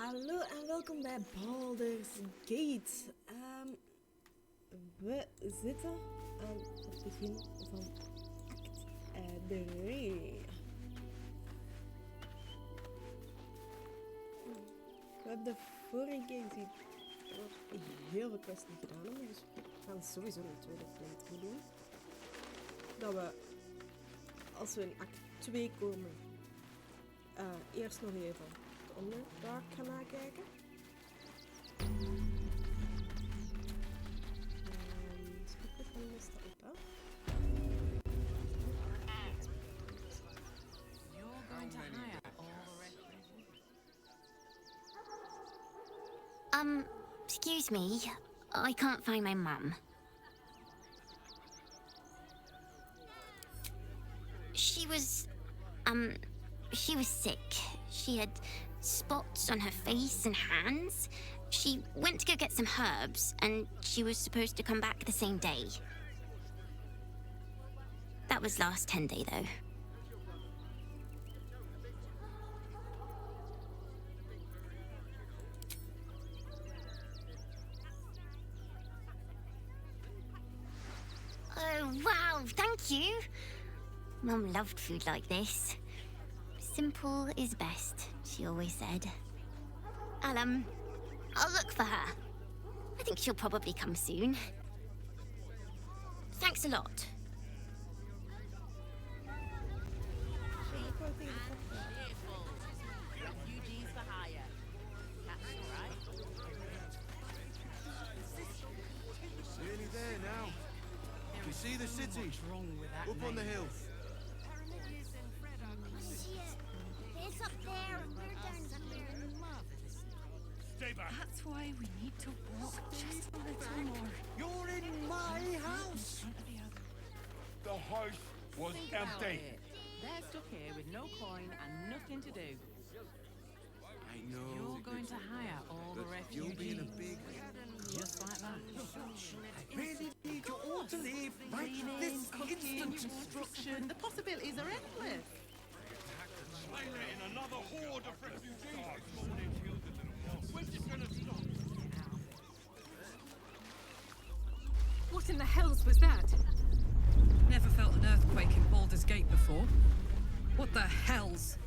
Hallo en welkom bij Baldur's Gate. We zitten aan het begin van act 3. We hebben de vorige keer gezien heel veel quests niet gedaan hebben, dus we gaan sowieso een tweede playthrough doen. Dat we, als we in act 2 komen, eerst nog even de Underdark gaan nakijken. Schriftelijk van de staat op, hè? You're going to hire all the rest. Excuse me. I can't find my mum. She was sick. She had spots on her face and hands. She went to go get some herbs, and she was supposed to come back the same day. That was last 10-day, though. Oh, wow, thank you. Mum loved food like this. Simple is best, she always said. I'll look for her. I think she'll probably come soon. Thanks a lot. Refugees for hire. That's all right. Nearly there now. You see the city? Up on the hill. It's up there and we're down here. Stay back. That's why we need to walk just a little more. You're in my house. The house was Think about empty. it. They're stuck here with no coin and nothing to do. I know. You're going to hire all the refugees. You'll be in a big... Just like that. I really need you all to leave right Cleaning, this cooking, instant. construction. The possibilities are endless. In another horde of refugees. We're just gonna stop. What in the hells was that? Never felt an earthquake in Baldur's Gate before. What the hells?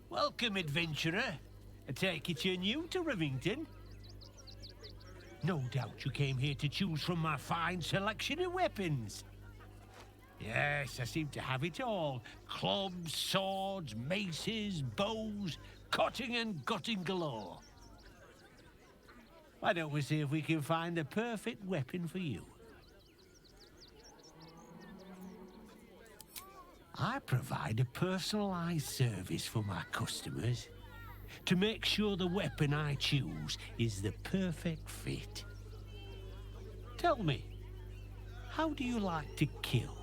Welcome, adventurer. I take it you're new to Rivington? No doubt you came here to choose from my fine selection of weapons. Yes, I seem to have it all. Clubs, swords, maces, bows, cutting and gutting galore. Why don't we see if we can find the perfect weapon for you? I provide a personalized service for my customers to make sure the weapon I choose is the perfect fit. Tell me, how do you like to kill?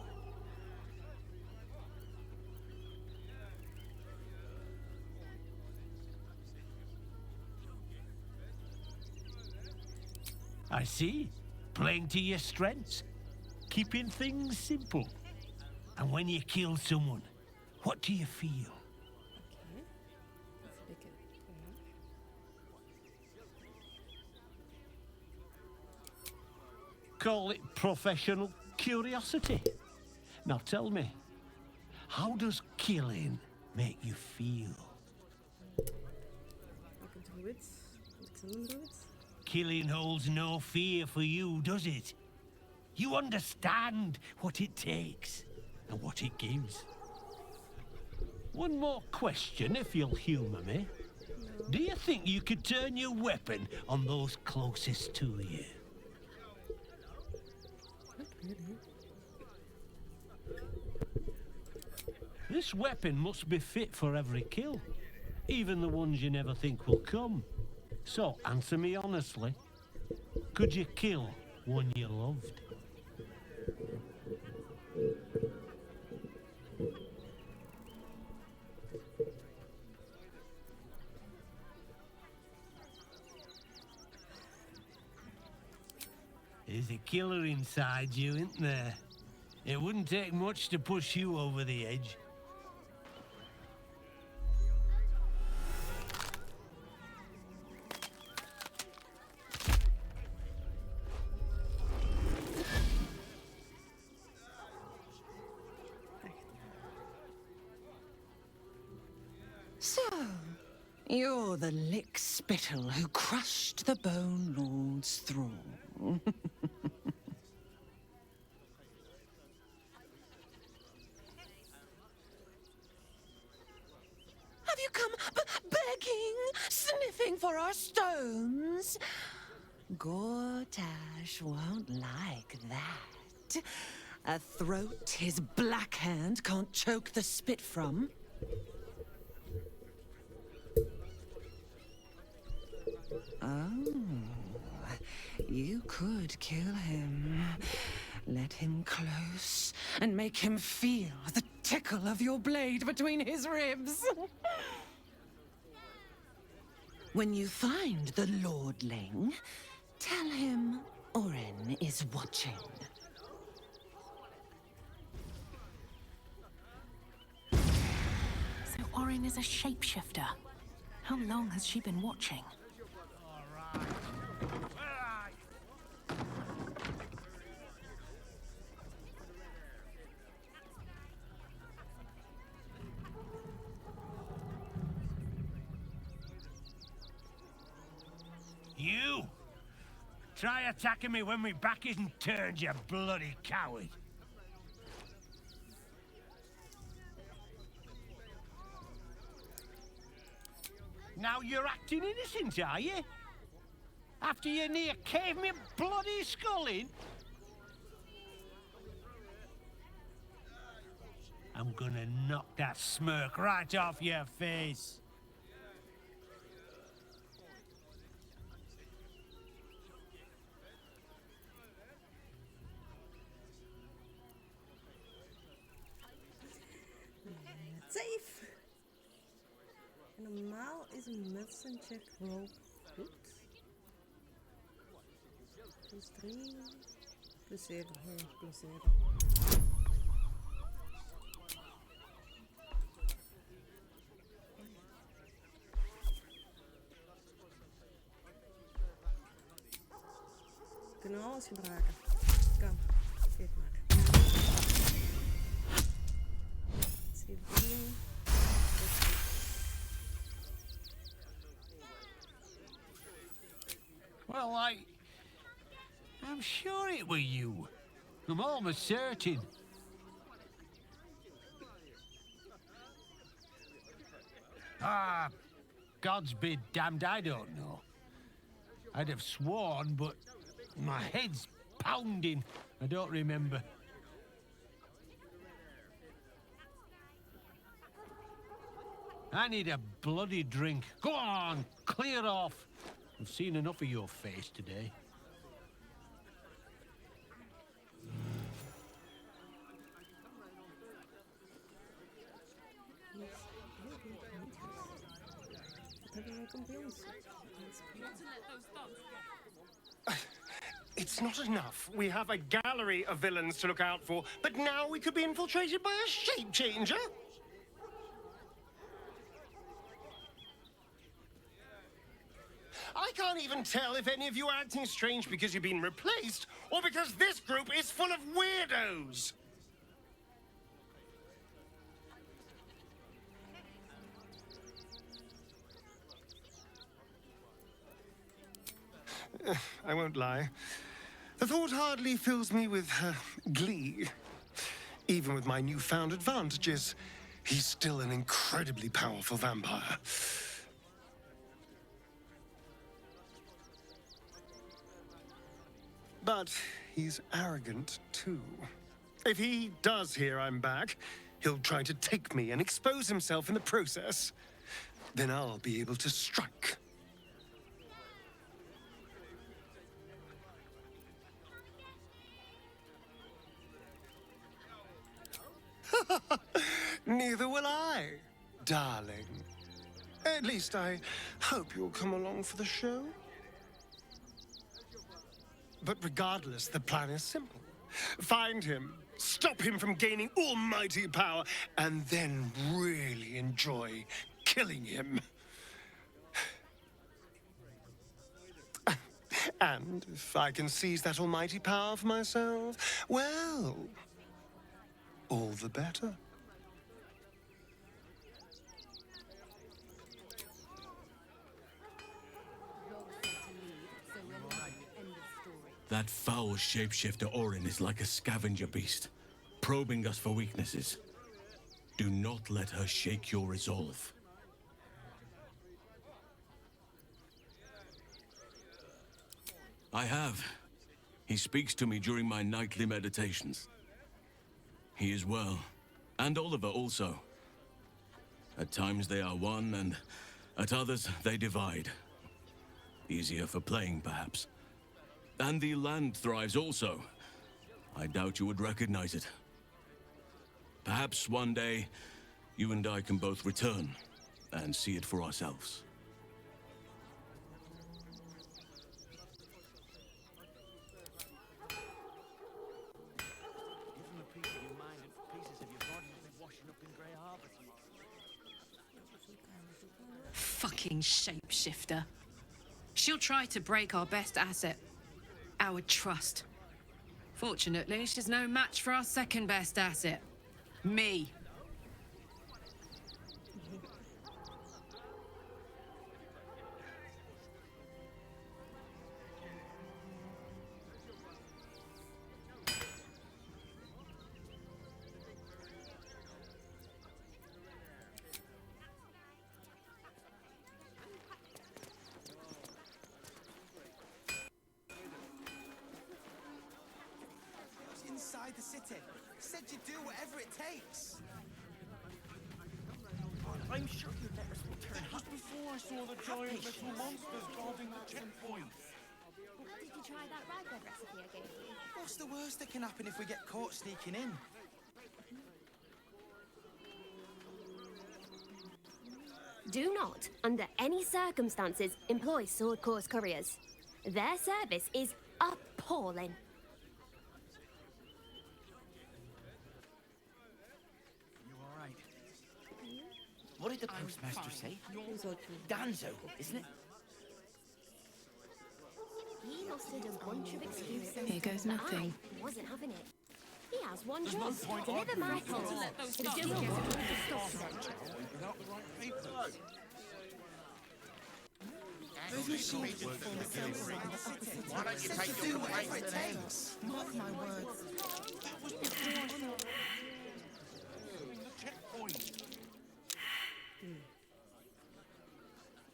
I see. Playing to your strengths. Keeping things simple. And when you kill someone, what do you feel? Okay. Let's pick it up. Call it professional curiosity. Now tell me, how does killing make you feel? Welke druids? Moet ik ze noemen druids? Killing holds no fear for you, does it? You understand what it takes and what it gives. One more question, if you'll humour me. Do you think you could turn your weapon on those closest to you? Not really. This weapon must be fit for every kill, even the ones you never think will come. So, answer me honestly. Could you kill one you loved? There's a killer inside you, isn't there? It wouldn't take much to push you over the edge. So, you're the lick spittle who crushed the Bone Lord's thrall. Have you come begging, sniffing for our stones? Gortash won't like that. A throat his black hand can't choke the spit from. Oh, you could kill him. Let him close and make him feel the tickle of your blade between his ribs. When you find the Lordling, tell him Orin is watching. So Orin is a shapeshifter. How long has she been watching? You! Try attacking me when my back isn't turned, you bloody coward! Now you're acting innocent, are you? After you near caved me bloody skull in? I'm gonna knock that smirk right off your face. Safe! Normaal is een medicine check wel goed. Plus 3, plus 7, ja, plus 7. We kunnen alles gebruiken. Kan, geef maar. 17. Well, I'm sure it were you. I'm almost certain. Ah, God's be damned, I don't know. I'd have sworn, but my head's pounding. I don't remember. I need a bloody drink. Go on, clear off. I've seen enough of your face today. It's not enough. We have a gallery of villains to look out for, but now we could be infiltrated by a shape changer? I can't even tell if any of you are acting strange because you've been replaced, or because this group is full of weirdos. I won't lie. The thought hardly fills me with glee. Even with my newfound advantages, he's still an incredibly powerful vampire. But he's arrogant, too. If he does hear I'm back, he'll try to take me and expose himself in the process. Then I'll be able to strike. Neither will I, darling. At least I hope you'll come along for the show. But regardless, the plan is simple. Find him, stop him from gaining almighty power, and then really enjoy killing him. And if I can seize that almighty power for myself, well, all the better. That foul shapeshifter Orin is like a scavenger beast, probing us for weaknesses. Do not let her shake your resolve. I have. He speaks to me during my nightly meditations. He is well, and Oliver also. At times they are one, and at others they divide. Easier for playing, perhaps. And the land thrives also. I doubt you would recognize it. Perhaps one day, you and I can both return and see it for ourselves. Fucking shapeshifter. She'll try to break our best asset, our trust. Fortunately, she's no match for our second best asset, me. Inside the city. Said you'd do whatever it takes. I'm sure you'd let us return. Just before I saw the giant metal monsters guarding the checkpoint. Did you try that rye bread recipe I gave you? What's the worst that can happen if we get caught sneaking in? Do not, under any circumstances, employ sword course couriers. Their service is appalling. What did the postmaster say? Danzo, isn't it? He mustered a bunch of excuses. Here goes nothing. I wasn't having it. He has one There's job. no point Deliver my arguing with clothes. God. The deal will discuss them. Without the right papers. Those machines perform a service in the city. Why don't you take your whatever it takes? Mark my words. That was before I saw the checkpoint.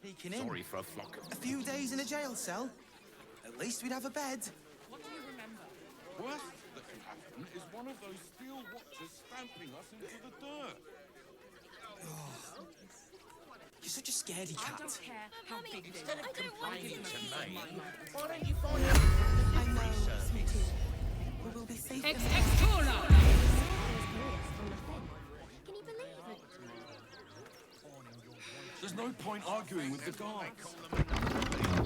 Sneaking in. Sorry for a flock. A few days in a jail cell. At least we'd have a bed. What do you remember? Worst that can happen is one of those steel watchers stamping us into the dirt. You're such a scaredy cat. care how big they Instead are. of complaining to me, why don't you find out I know, me too. We will be safe. Extora! Can you believe it? there's no point arguing with the guards.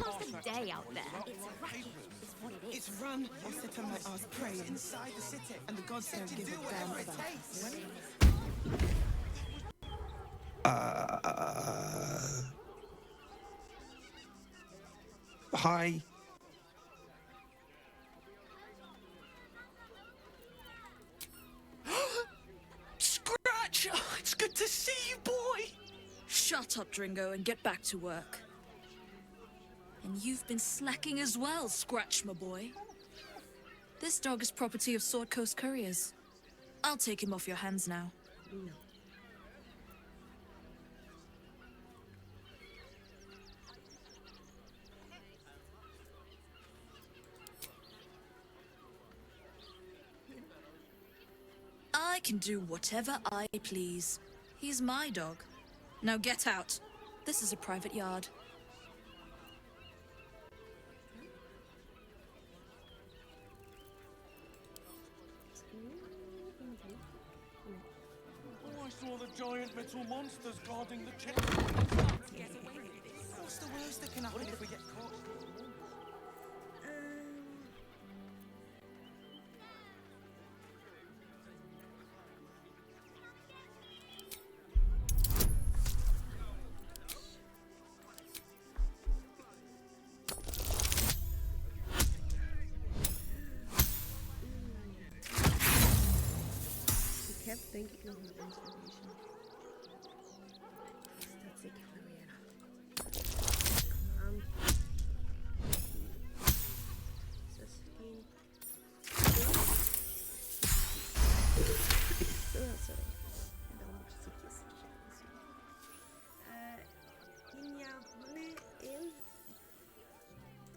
Lost a day out there. It's a racket, is what it is. It's run or sit on my ass praying, Inside the city. and the gods don't give Do a damn whatever it about takes. Hi. Scratch! Oh, it's good to see you, boy! Shut up, Dringo, and get back to work. And you've been slacking as well, Scratch, my boy. This dog is property of Sword Coast Couriers. I'll take him off your hands now. I can do whatever I please. He's my dog. Now get out. This is a private yard. Oh, I saw the giant metal monsters guarding the checkpoint. What's the worst that can happen if we get caught? denk ik nog een inspiration. Dat zeker proberen. Aan. 16. Sorry. Dan moet je ziekjes. Ja, nee, 1.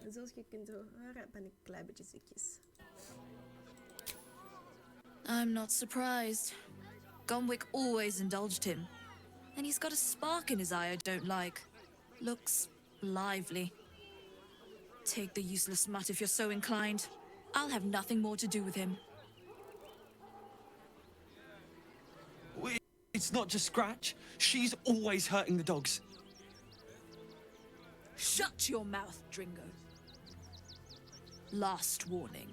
En zoals je kunt horen, ben ik een klein beetje ziekjes. I'm not surprised. Gunwick always indulged him. And he's got a spark in his eye I don't like. Looks lively. Take the useless mutt if you're so inclined. I'll have nothing more to do with him. It's not just Scratch. She's always hurting the dogs. Shut your mouth, Dringo. Last warning.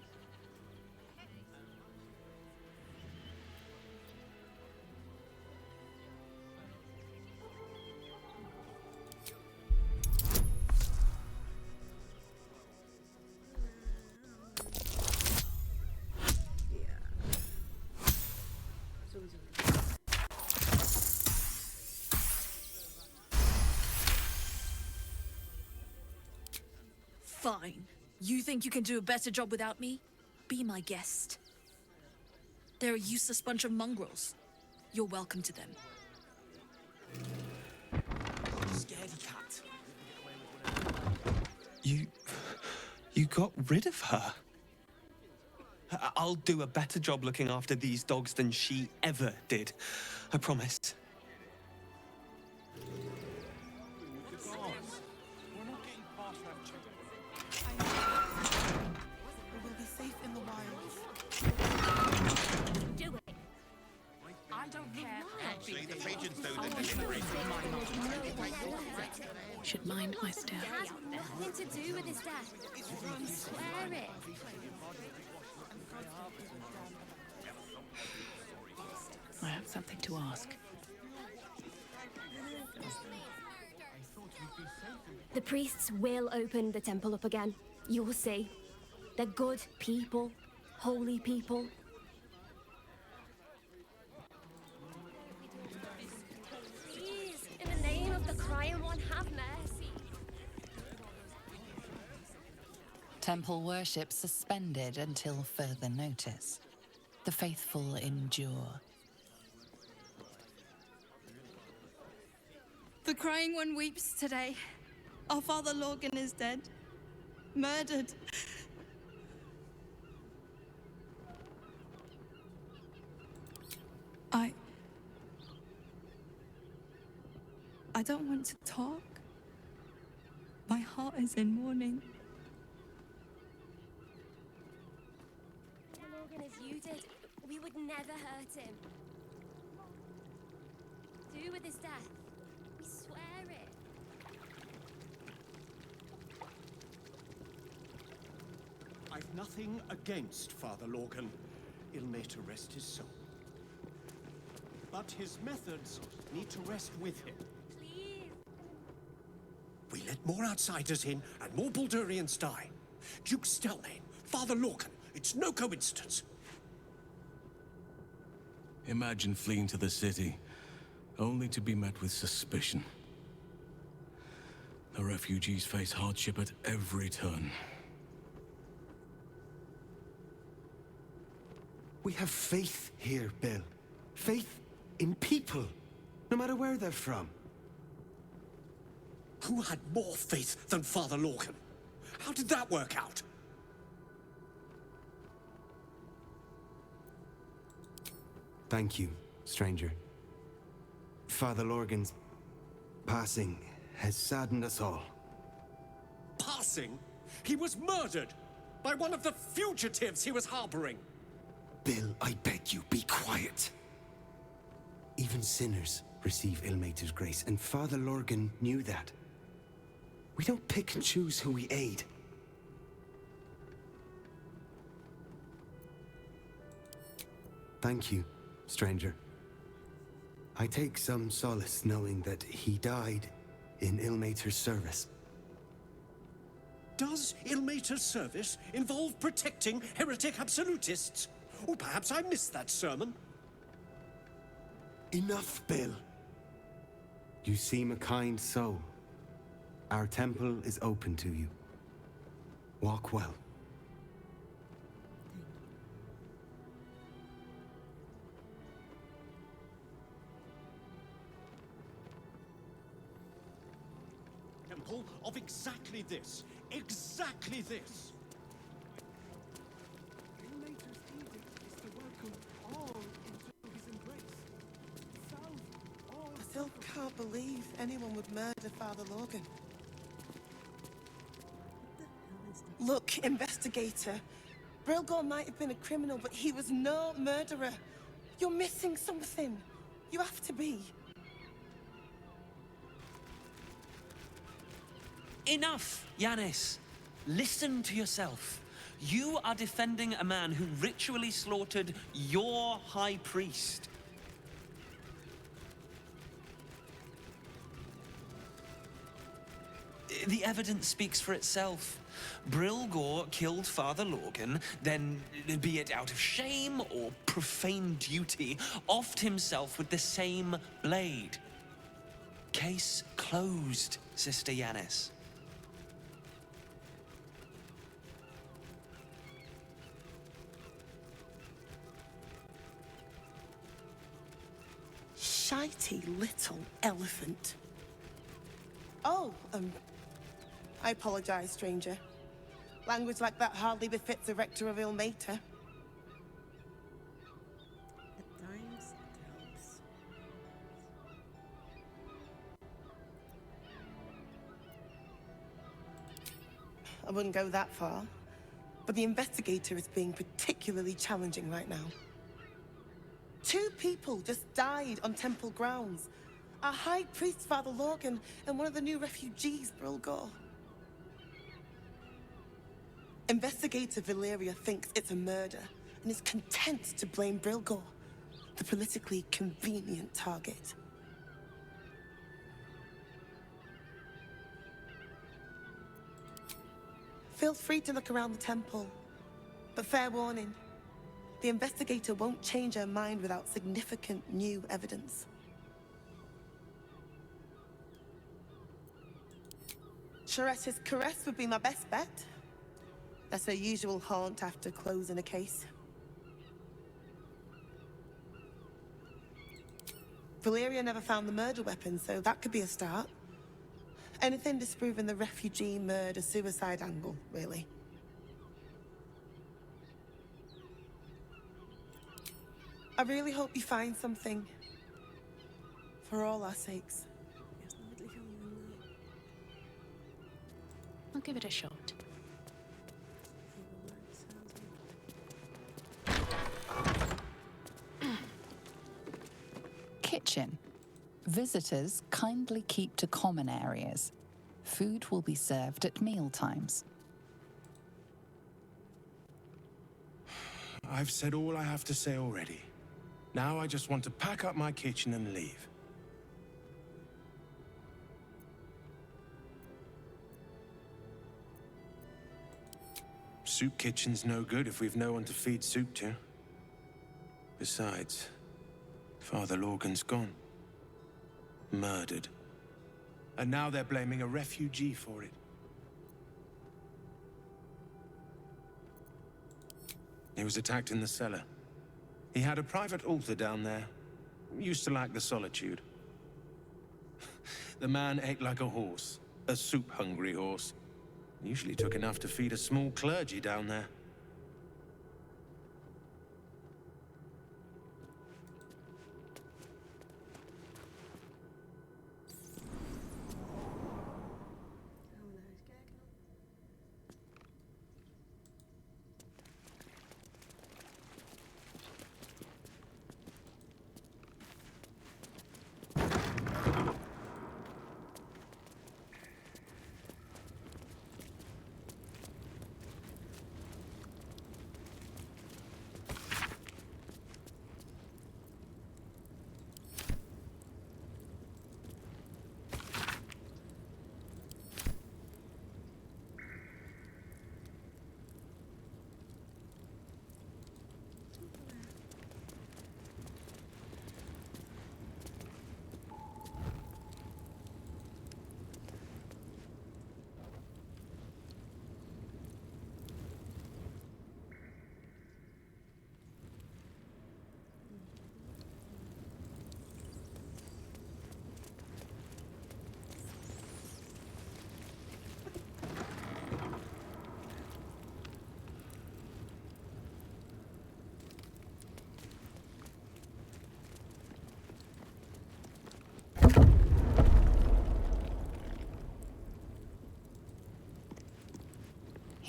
Fine. You think you can do a better job without me? Be my guest. They're a useless bunch of mongrels. You're welcome to them. Scaredy cat. You got rid of her. I'll do a better job looking after these dogs than she ever did. I promise. We'll be safe in the wilds. Do it. I don't care how big See, the they pigeons are. do I the want delivery. Should mind my step. It has nothing to do with his death. I swear it. I have something to ask. The priests will open the temple up again. You'll see. They're good people. Holy people. Please, in the name of the crying one, have mercy. Temple worship suspended until further notice. The faithful endure. The crying one weeps today. Our father Lorgan is dead. Murdered. I don't want to talk. My heart is in mourning. Lorgan, as you did, we would never hurt him. Do with his death. We swear it. I've nothing against Father Lorgan. Ill may to rest his soul. But his methods need to rest with him. Please. We let more outsiders in, and more Baldurians die. Duke Stelnane, Father Lorcan, it's no coincidence. Imagine fleeing to the city, only to be met with suspicion. The refugees face hardship at every turn. We have faith here, Bill. Faith in people, no matter where they're from. Who had more faith than Father Lorcan? How did that work out? Thank you, stranger. Father Lorgan's passing has saddened us all. Passing? He was murdered by one of the fugitives he was harboring. Bill, I beg you, be quiet. Even sinners receive Ilmater's grace, and Father Lorgan knew that. We don't pick and choose who we aid. Thank you, stranger. I take some solace knowing that he died in Ilmater's service. Does Ilmater's service involve protecting heretic absolutists? Or perhaps I missed that sermon. Enough, Bill. You seem a kind soul. Our temple is open to you. Walk well. Temple of exactly this. Exactly this. Ilmater's edict is to welcome all into his embrace. Salve all. I still can't believe anyone would murder Father Logan. Look, investigator. Brilgor might have been a criminal, but he was no murderer. You're missing something. You have to be. Enough, Yanis. Listen to yourself. You are defending a man who ritually slaughtered your high priest. The evidence speaks for itself. Brilgor killed Father Logan, then, be it out of shame or profane duty, offed himself with the same blade. Case closed, Sister Yanis. Shitey little elephant. Oh, I apologize, stranger. Language like that hardly befits a rector of Ilmater. At times it helps. I wouldn't go that far, but the investigator is being particularly challenging right now. 2 people just died on temple grounds. Our high priest, Father Logan, and one of the new refugees, Brilgor. Investigator Valeria thinks it's a murder and is content to blame Brilgor, the politically convenient target. Feel free to look around the temple, but fair warning, the investigator won't change her mind without significant new evidence. Charessa's caress would be my best bet. That's her usual haunt after closing a case. Valeria never found the murder weapon, so that could be a start. Anything disproving the refugee murder-suicide angle, really. I really hope you find something. For all our sakes. I'll give it a shot. Kitchen. Visitors kindly keep to common areas. Food will be served at meal times. I've said all I have to say already. Now I just want to pack up my kitchen and leave. Soup kitchen's no good if we've no one to feed soup to. Besides, Father Logan's gone. Murdered. And now they're blaming a refugee for it. He was attacked in the cellar. He had a private altar down there. Used to lack the solitude. The man ate like a horse. A soup-hungry horse. Usually took enough to feed a small clergy down there.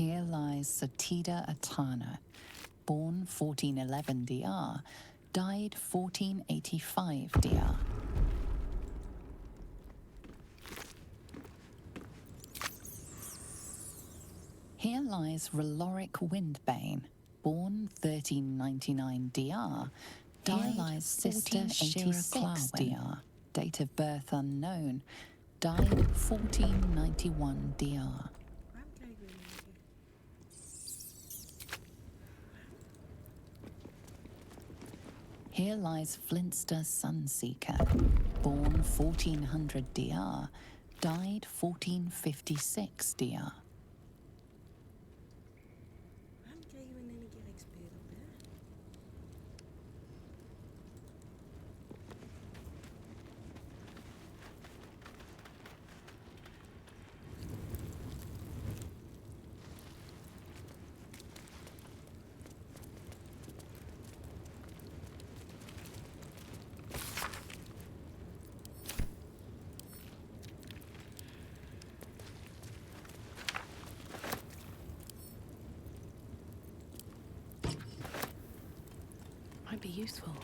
Here lies Satida Atana, born 1411 DR, died 1485 DR. Here lies Reloric Windbane, born 1399 DR. Here lies Sister 86 DR, date of birth unknown, died 1491 DR. Here lies Flintster Sunseeker, born 1400 DR, died 1456 DR. Might be useful.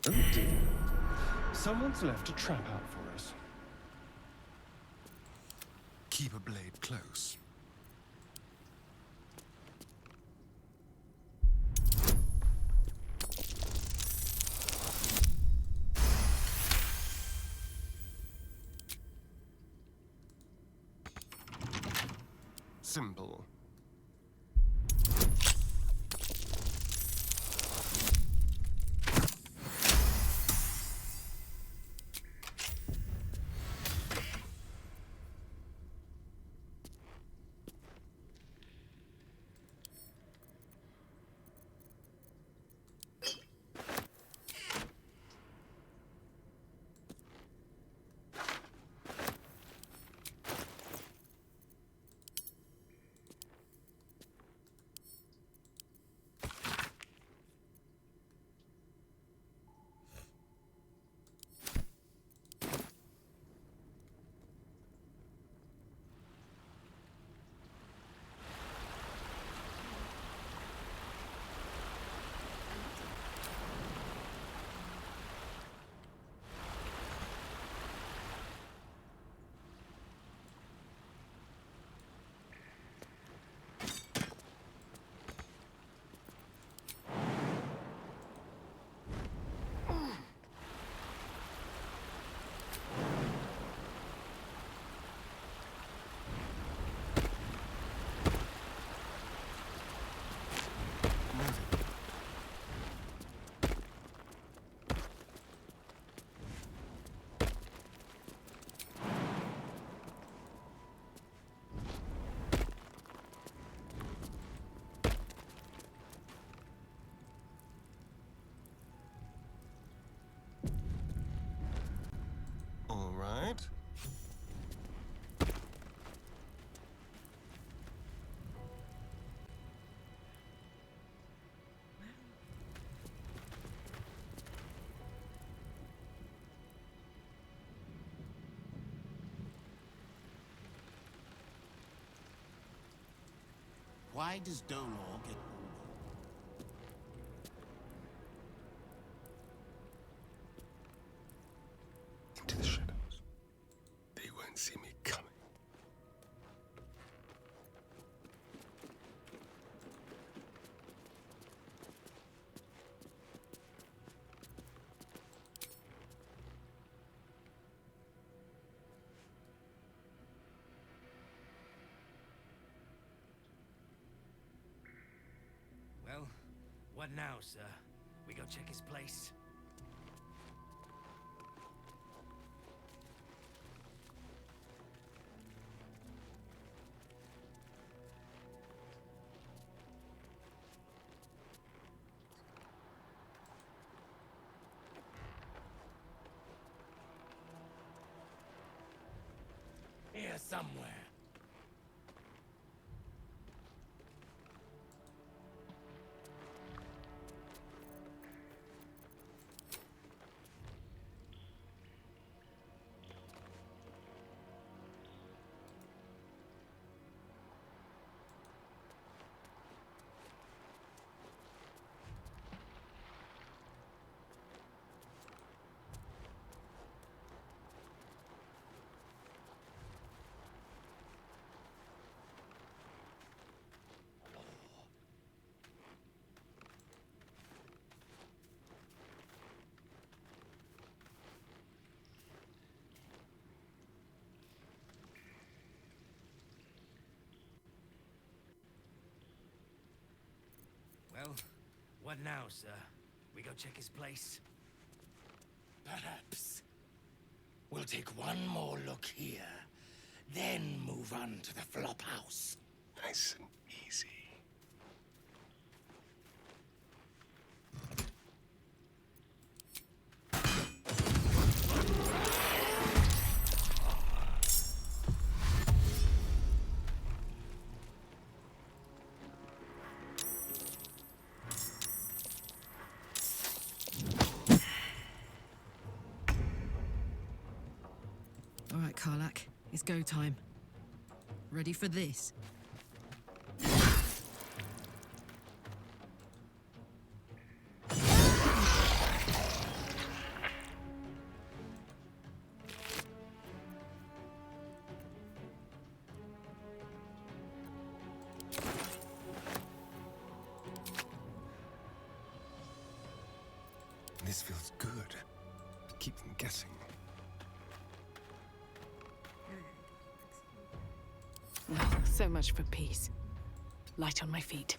Oh dear. Someone's left a trap out for us. Keep a blade close. Simple. All right. Why does Dolor get Into the shadows. They won't see me coming. Well, what now, sir? We go check his place? somewhere. Well, what now, sir? We go check his place? Perhaps. We'll take one more look here, then move on to the flop house. Nice and easy. All right, Karlak, it's go time. Ready for this? This feels good. Keep them guessing. So much for peace. Light on my feet.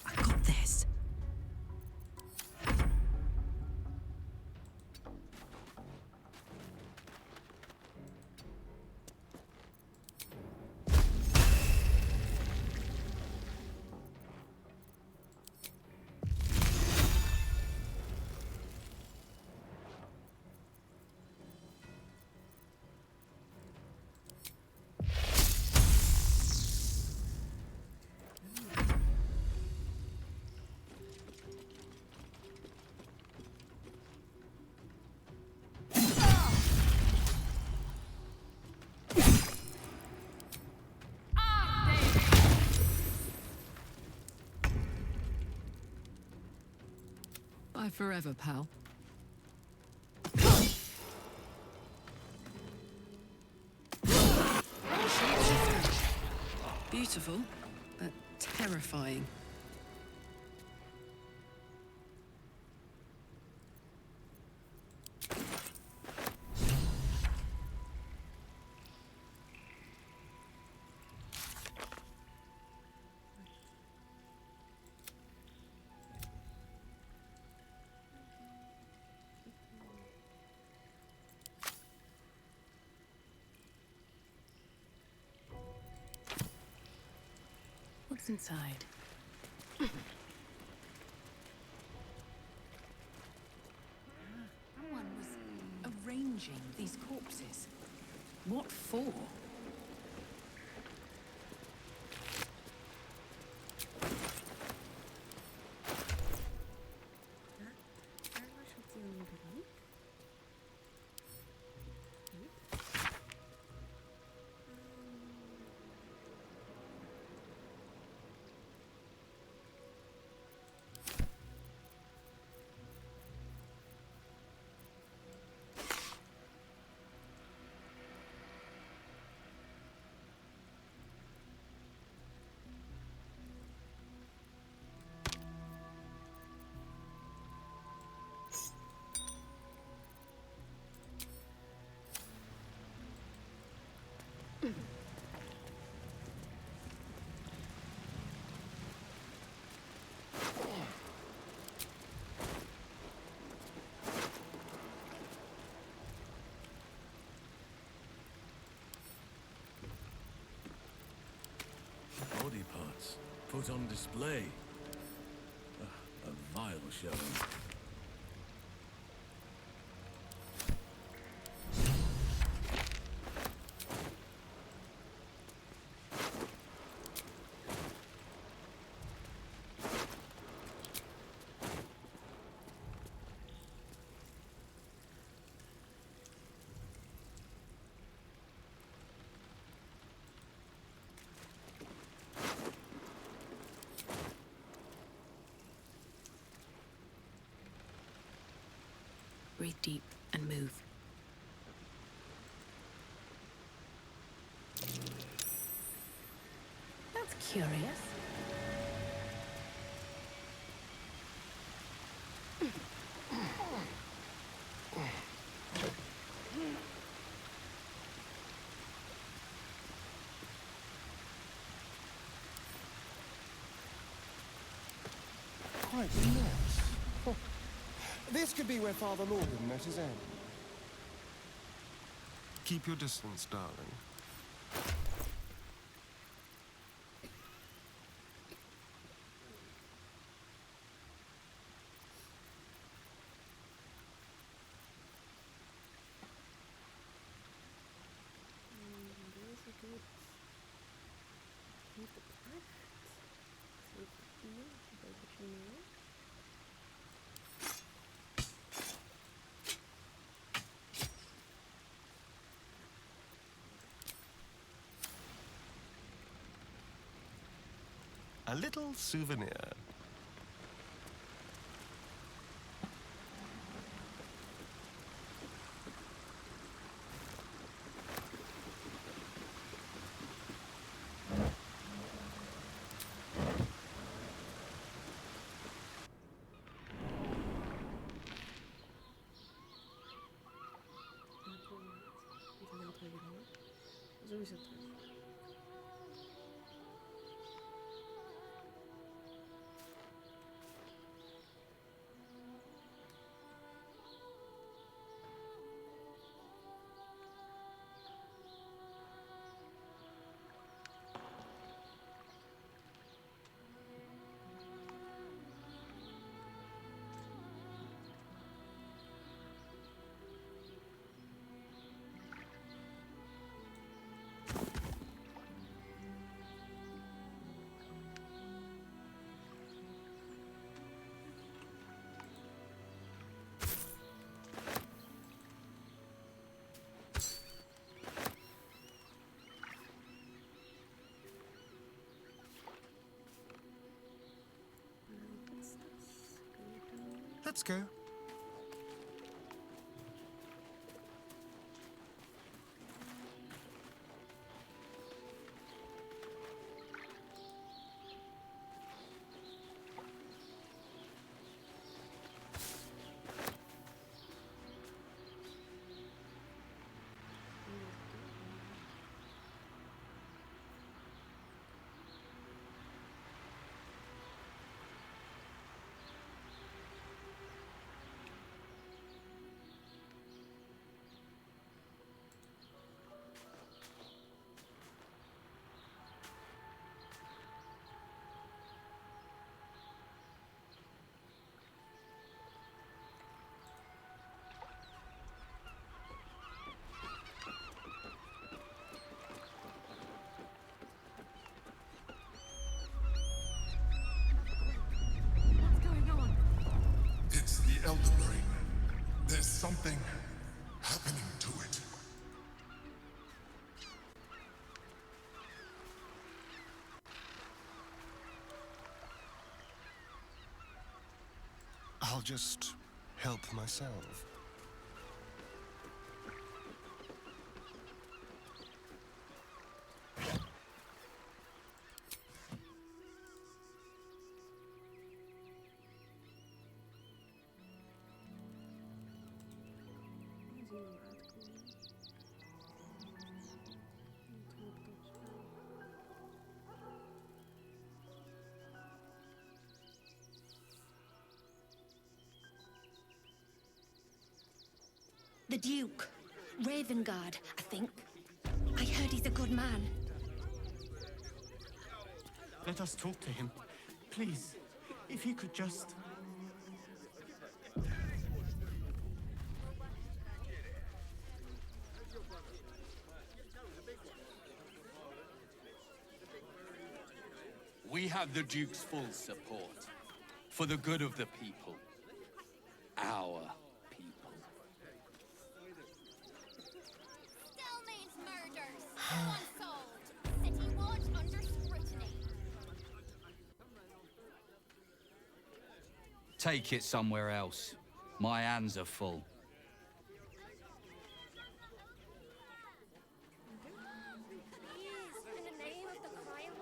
I got this. Bye forever, pal. Beautiful, but terrifying. What's inside? Someone was arranging these corpses. What for? arts put on display. A vile showing. Breathe deep and move. That's curious. Quite a mess. This could be where Father Lorgan met his end. Keep your distance, darling. A little souvenir. Sowieso terug. Let's go. It's the Elder Brain. There's something happening to it. I'll just help myself. The Duke. Ravengard, I think. I heard he's a good man. Let us talk to him. Please, if he could just... We have the Duke's full support. For the good of the people. Our people. Still means murders. Unsolved. City watch under scrutiny. Take it somewhere else. My hands are full. In the name of the crime,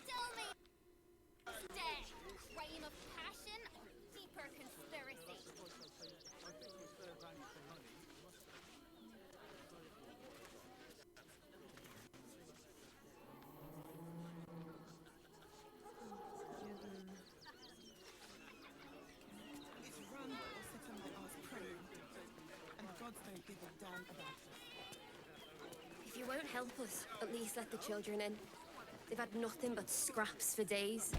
still means death. Crime of passion or deeper conspiracy. It's run or sit on my ass praying. And gods don't give a damn about us. If you won't help us, at least let the children in. They've had nothing but scraps for days.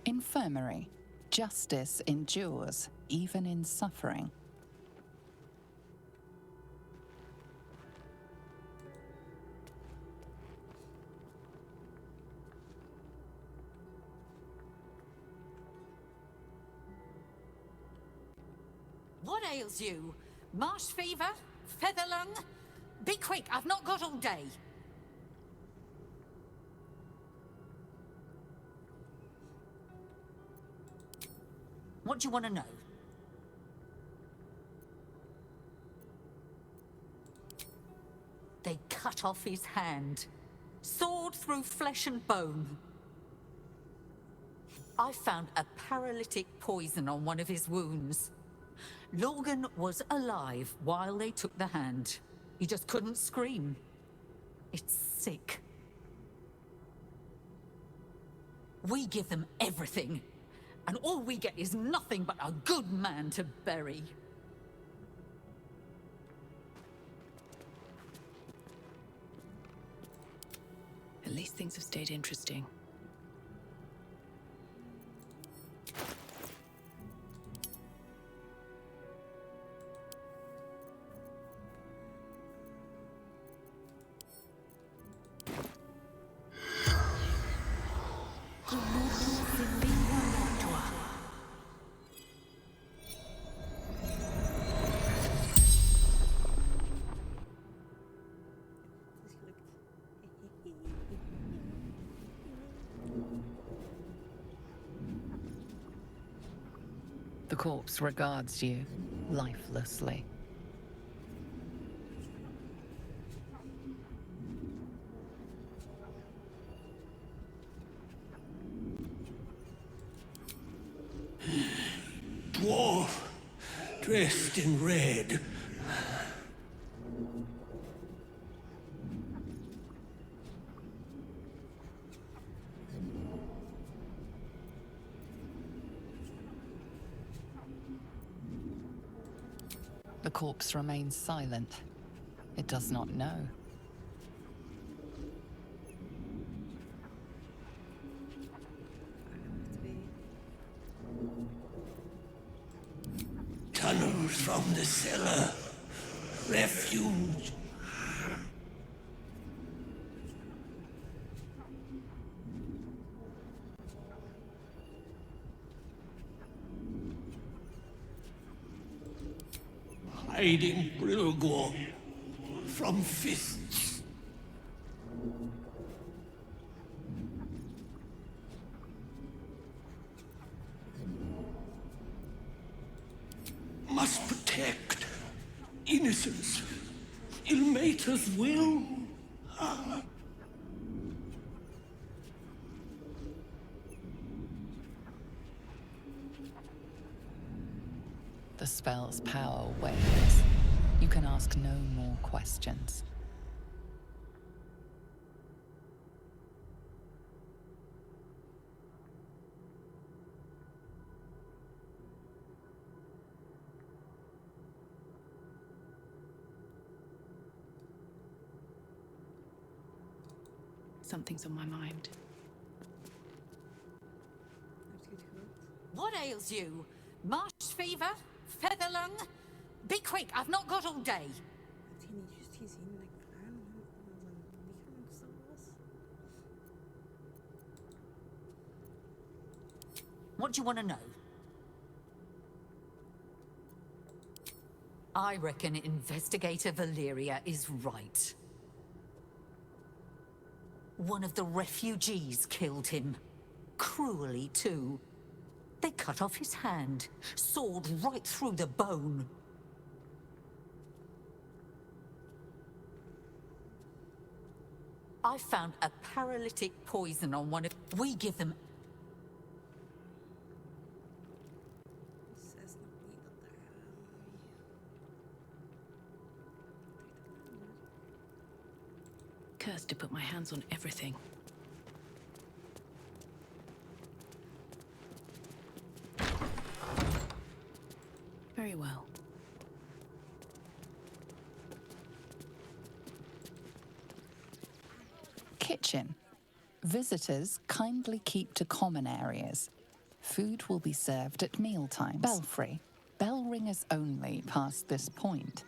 Infirmary. Justice endures, even in suffering. What ails you? Marsh fever? Feather lung? Be quick, I've not got all day. What do you want to know? They cut off his hand. Sword through flesh and bone. I found a paralytic poison on one of his wounds. Logan was alive while they took the hand. He just couldn't scream. It's sick. We give them everything. And all we get is nothing but a good man to bury. At least things have stayed interesting. The corpse regards you lifelessly. Dwarf, dressed in red. The corpse remains silent. It does not know. Tunnels from the cellar. Refuge. Hiding Brilgor from fists. Must protect innocence. Ilmater's will. the spell's power wanes, you can ask no more questions. Something's on my mind. What ails you? Marsh fever? Feather lung? Be quick, I've not got all day. Had hij niet juist gezien dat ik aan mijn lichaam zo was? What do you want to know? I reckon Investigator Valeria is right. One of the refugees killed him. Cruelly, too. They cut off his hand, sawed right through the bone. I found a paralytic poison on one of... We give them... Cursed to put my hands on everything. Very well. Kitchen. Visitors kindly keep to common areas. Food will be served at mealtimes. Belfry. Bell ringers only past this point.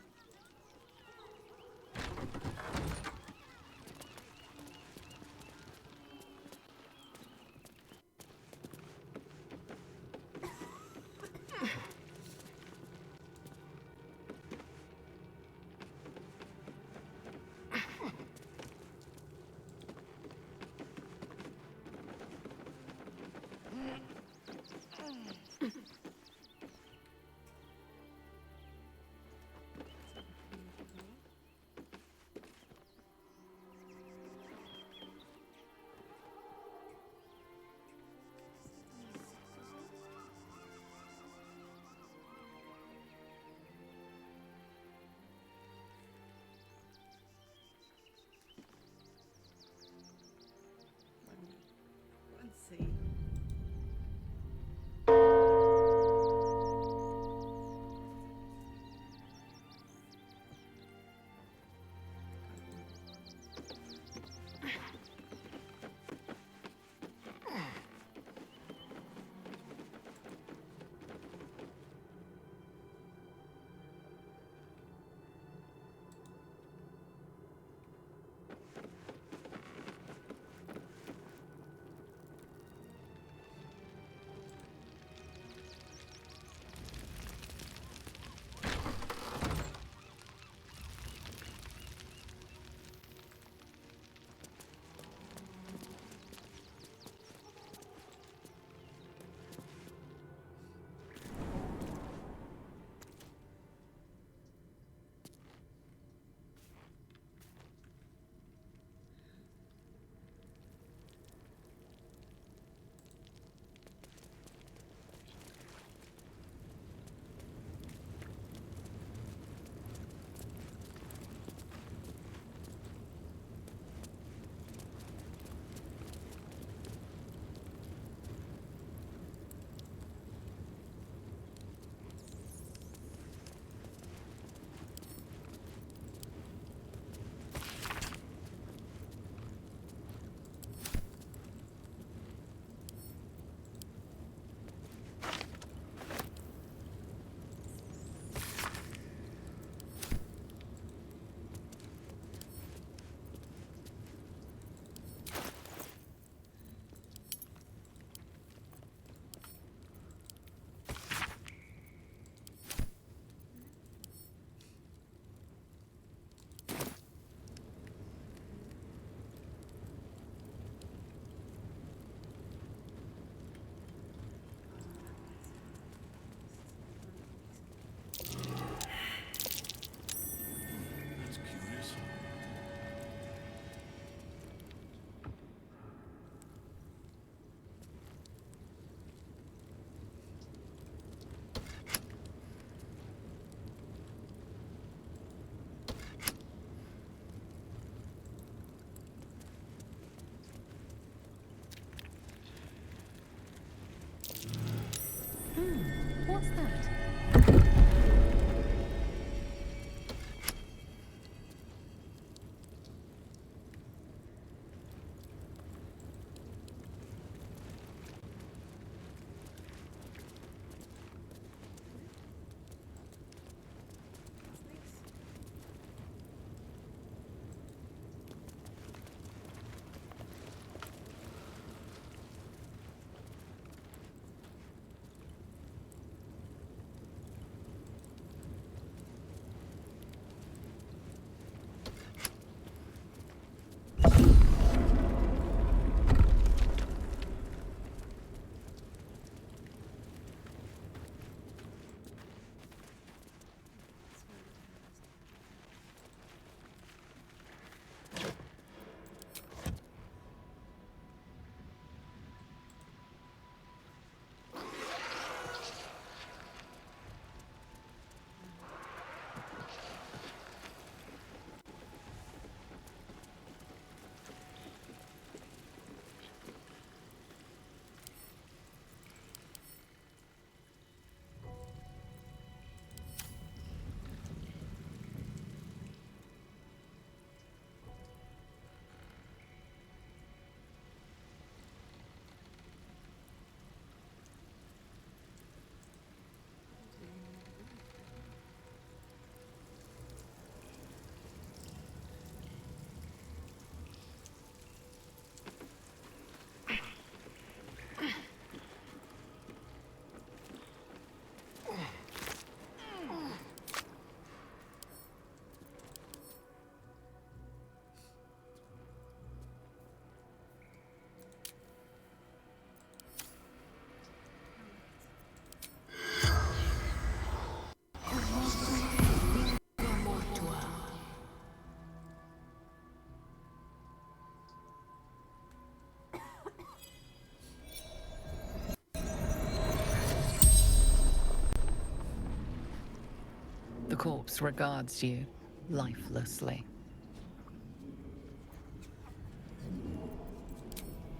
The corpse regards you lifelessly.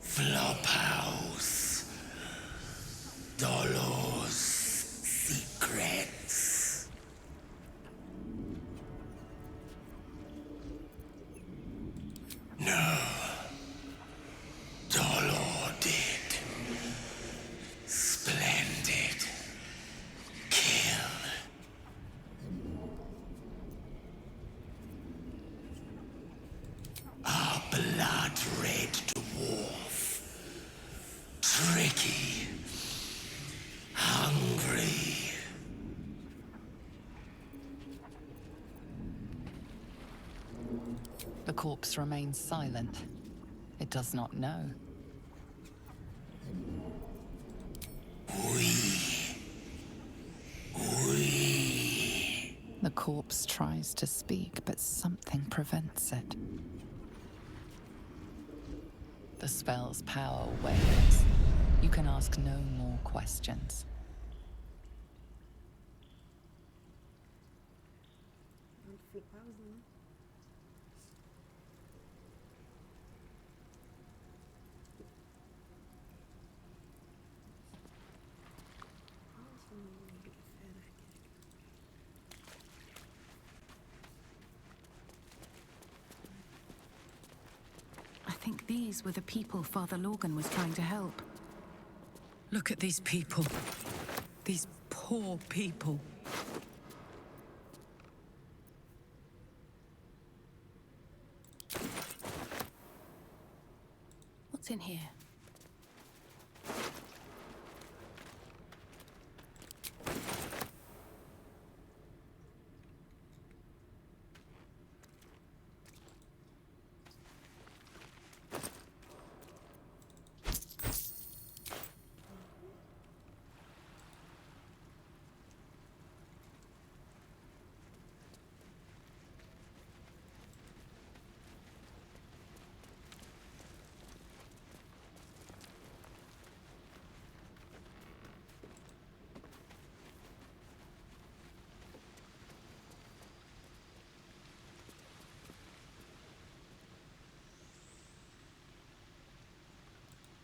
Flophouse. Dolores. Secrets. No. Dolor did. Splendid. Kill. Our blood-red dwarf. Tricky. Hungry. The corpse remains silent. It does not know. The corpse tries to speak, but something prevents it. The spell's power wanes. You can ask no more questions. I think these were the people Father Lorgan was trying to help. Look at these people. These poor people. What's in here?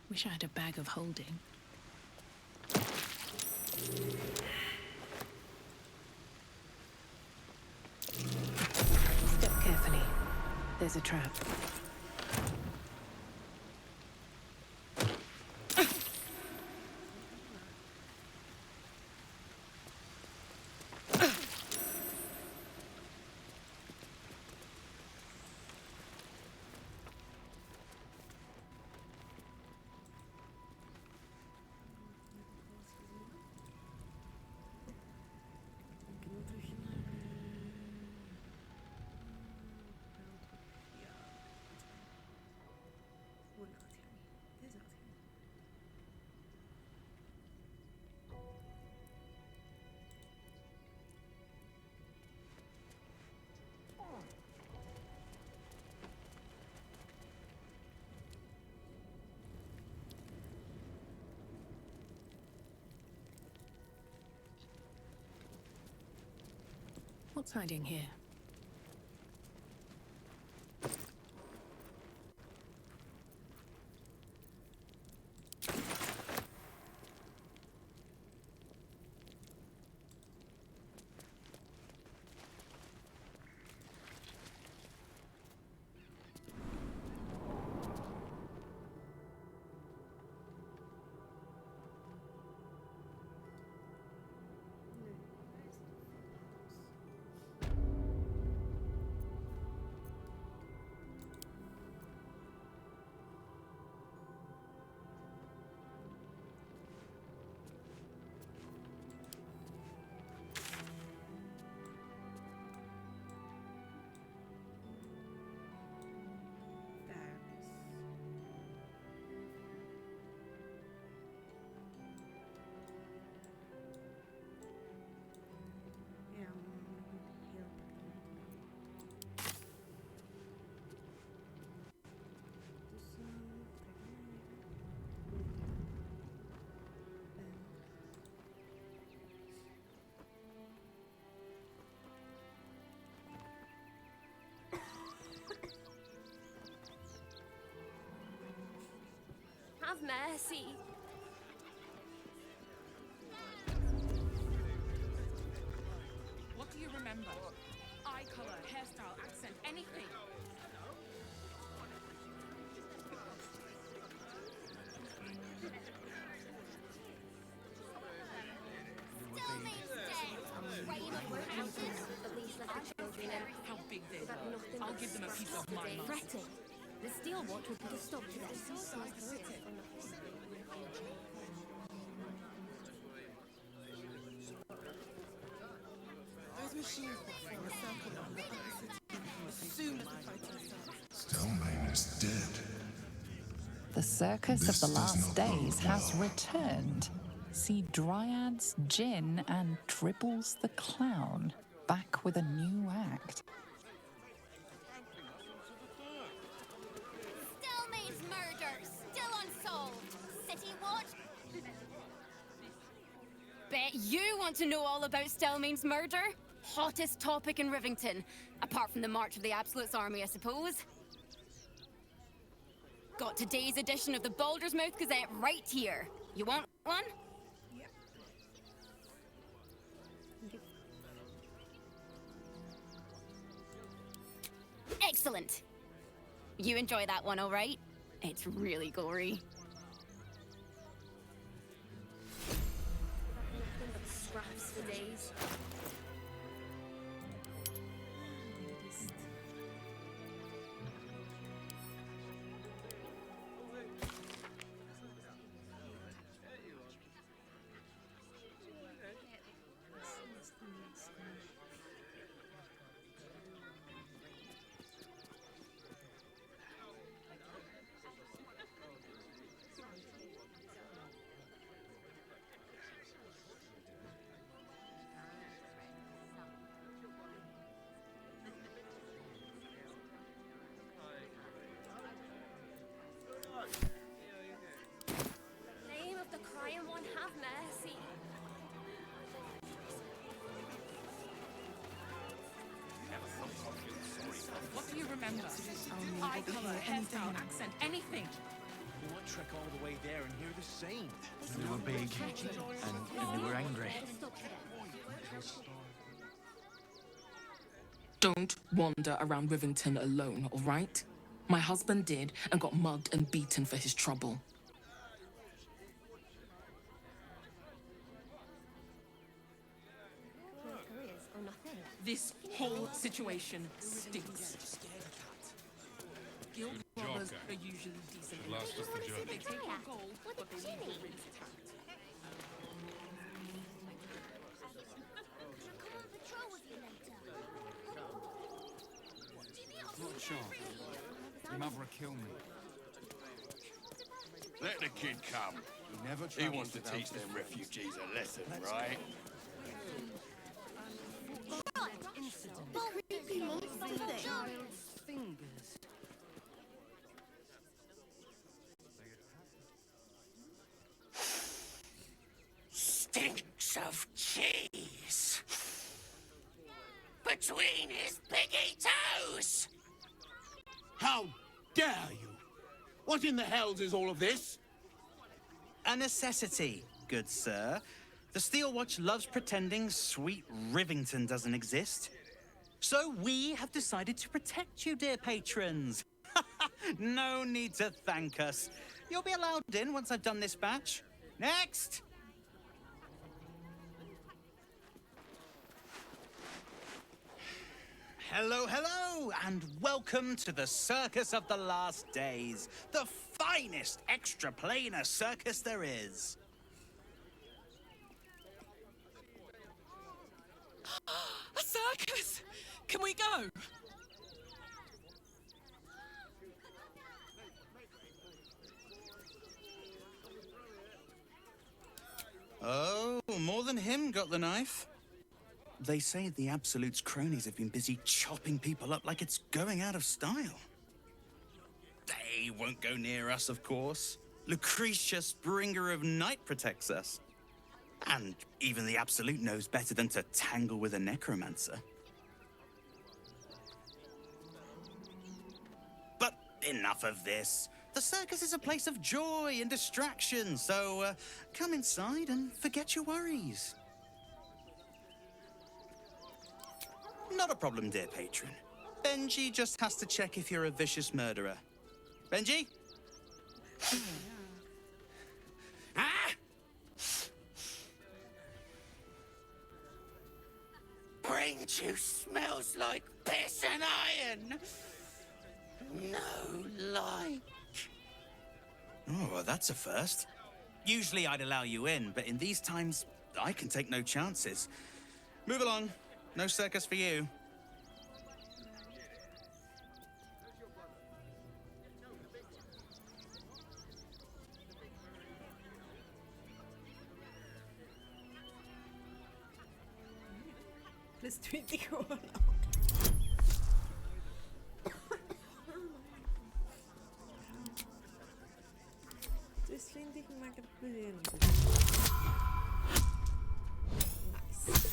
Wish I had a bag of holding. Step carefully. There's a trap. What's hiding here? mercy. What do you remember? Eye color, hairstyle, accent, anything. Still means dead. Reign of passion. At least let the children in. How big they Without were. nothing I'll but give them a piece of scraps my day. mind. Fretting. The steel watch would put a stop to this. Those machines that form a circle on the opposite as soon as the fighting starts. Stelmane is dead. The Circus This of the does Last not bode Days has well. returned. See Dryads, Jinn, and Dribbles the Clown back with a new act. Stelmane's murder, still unsolved. City Watch. Bet you want to know all about Stelmane's murder? Hottest topic in Rivington. Apart from the March of the Absolute's army, I suppose. Got today's edition of the Baldur's Mouth Gazette right here. You want one? Excellent. You enjoy that one, all right? It's really gory. Nothing but scraps for days. Name of the crying one, have mercy. What do you remember? Eye color, hairstyle, accent, anything. What trek all the way there and hear the same? They were big, and they were angry. Don't wander around Rivington alone, all right? My husband did and got mugged and beaten for his trouble. Careers or nothing. This whole situation stinks. Guild robbers are usually decent. last us the journey. They take our gold, but they leave the rings intact. Not sure. Your mother will kill me. Let the kid come. He never He travels wants to without teach his them friends. refugees a lesson, right? Creepy monster thing. Fingers. Stinks of cheese. Between his piggy toes. How dare you? What in the hells is all of this? A necessity, good sir. The Steel Watch loves pretending sweet Rivington doesn't exist. So we have decided to protect you, dear patrons. No need to thank us. You'll be allowed in once I've done this batch. Next! Hello, hello, and welcome to the Circus of the Last Days, the finest extra-planar circus there is. A circus! Can we go? Oh, more than him got the knife. They say the Absolute's cronies have been busy chopping people up like it's going out of style. They won't go near us, of course. Lucretia, Springer of Night, protects us. And even the Absolute knows better than to tangle with a necromancer. But enough of this. The circus is a place of joy and distraction, so come inside and forget your worries. Not a problem, dear patron. Benji just has to check if you're a vicious murderer. Benji? Brain juice smells like piss and iron. No light. Oh, well, that's a first. Usually I'd allow you in, but in these times, I can take no chances. Move along. No circus for you. Plus 20 gewoon al. Dus 20 maakt het plezier. Nice.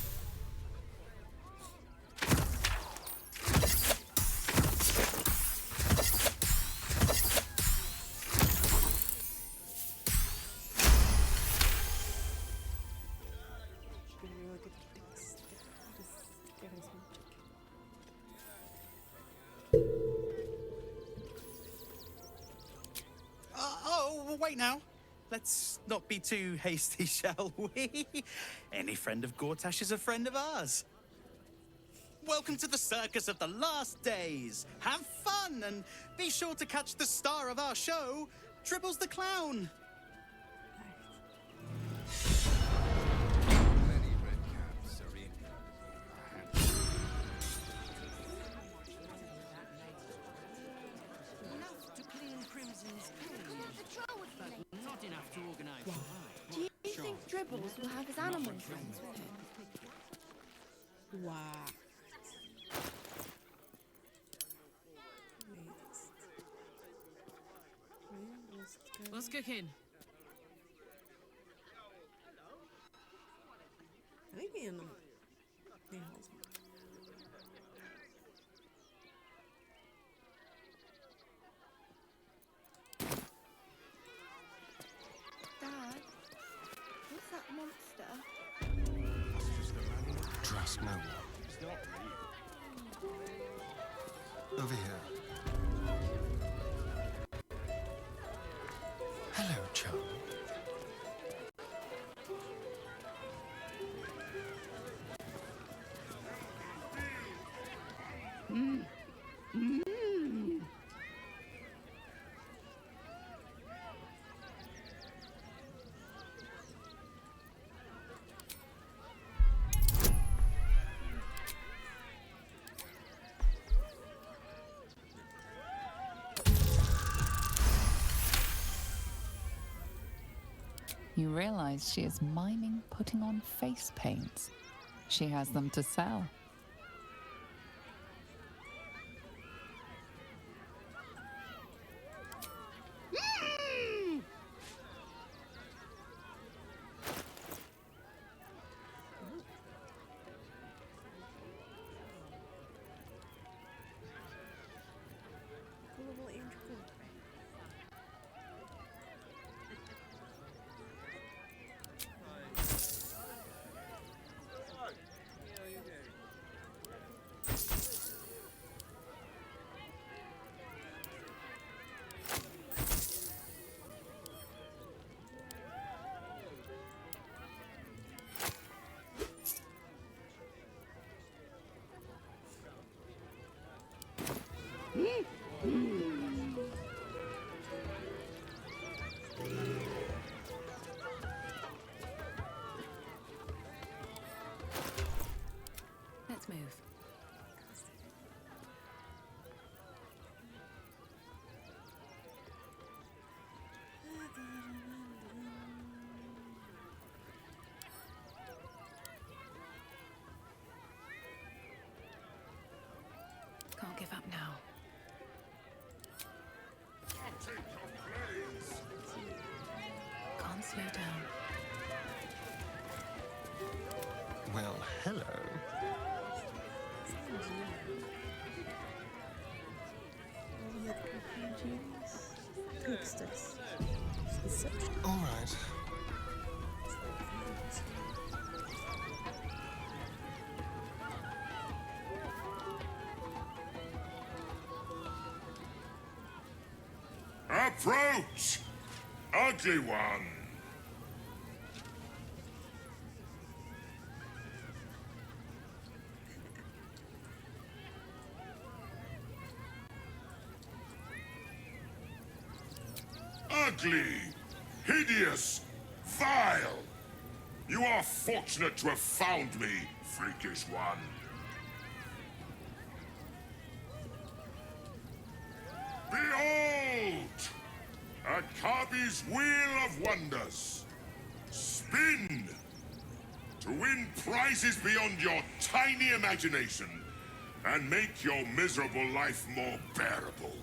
Wait now. Let's not be too hasty, shall we? Any friend of Gortash is a friend of ours. Welcome to the circus of the last days. Have fun and be sure to catch the star of our show, Dribbles the Clown. Many red caps are in. Enough to clean Crimson's cage, but not enough to organize a fight. Do you think Dribbles will have his animal friends with him? Wow. What's cooking? Maybe in them. Yeah. Dad, what's that monster? Trust no one. Over here. Hello, Charlie. You realize she is miming putting on face paints. She has them to sell. Global angel. Let's move. Can't give up now. Can't slow down. Well, hello. tricksters. Deception. All right. Approach, ugly one. Ugly, hideous, vile. You are fortunate to have found me, freakish one. Behold! Akabi's Wheel of Wonders. Spin! To win prizes beyond your tiny imagination and make your miserable life more bearable.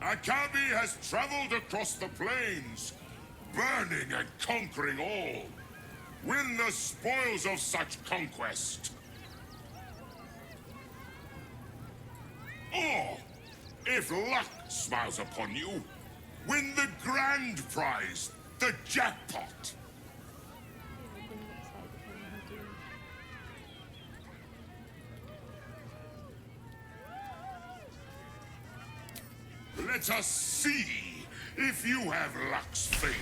Akabi has traveled across the plains, burning and conquering all. Win the spoils of such conquest. Or, if luck smiles upon you, win the grand prize, the jackpot. Let us see if you have luck's favor.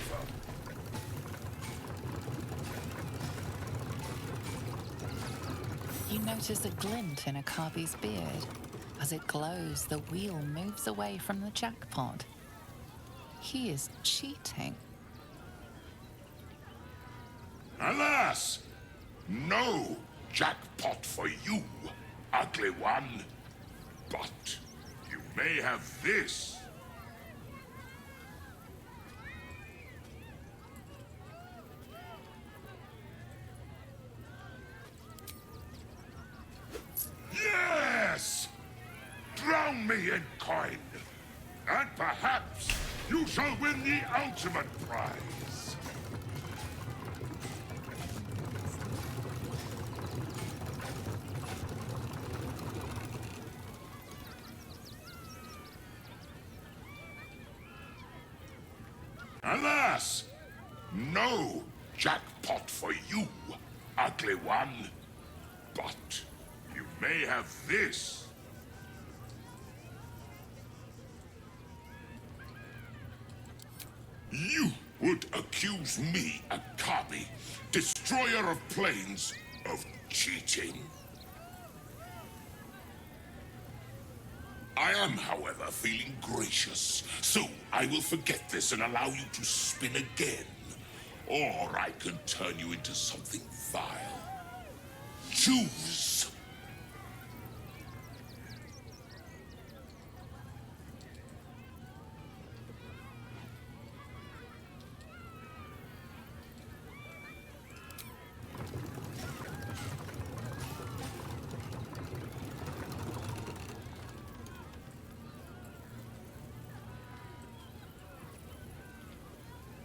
You notice a glint in Akabi's beard. As it glows, the wheel moves away from the jackpot. He is cheating. Alas! No jackpot for you, ugly one. But you may have this. Yes! Drown me in coin, and perhaps you shall win the ultimate prize. Alas! No jackpot for you, ugly one. But you may have this. You would accuse me, Akabi, destroyer of planes, of cheating? I am, however, feeling gracious, so I will forget this and allow you to spin again. Or I can turn you into something vile. Choose!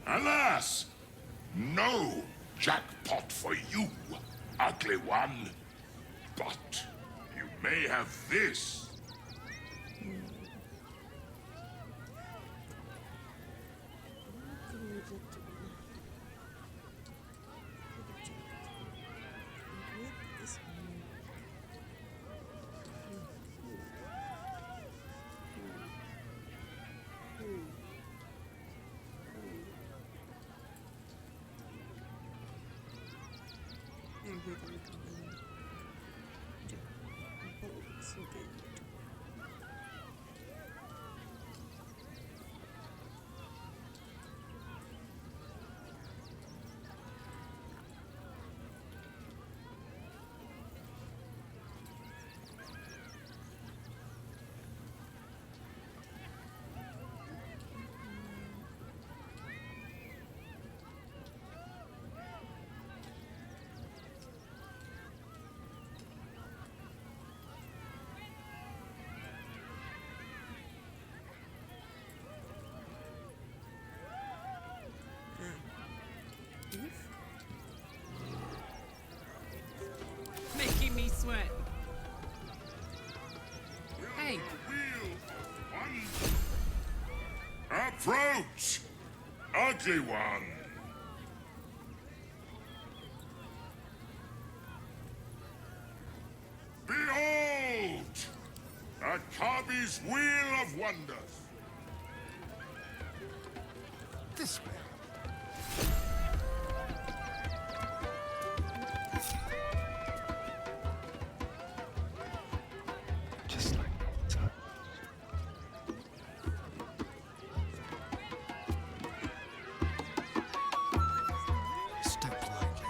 Alas! No jackpot for you, ugly one. But you may have this. Approach, ugly one. Behold, Akabi's wheel of wonders. This way. Just like that. Step lightly.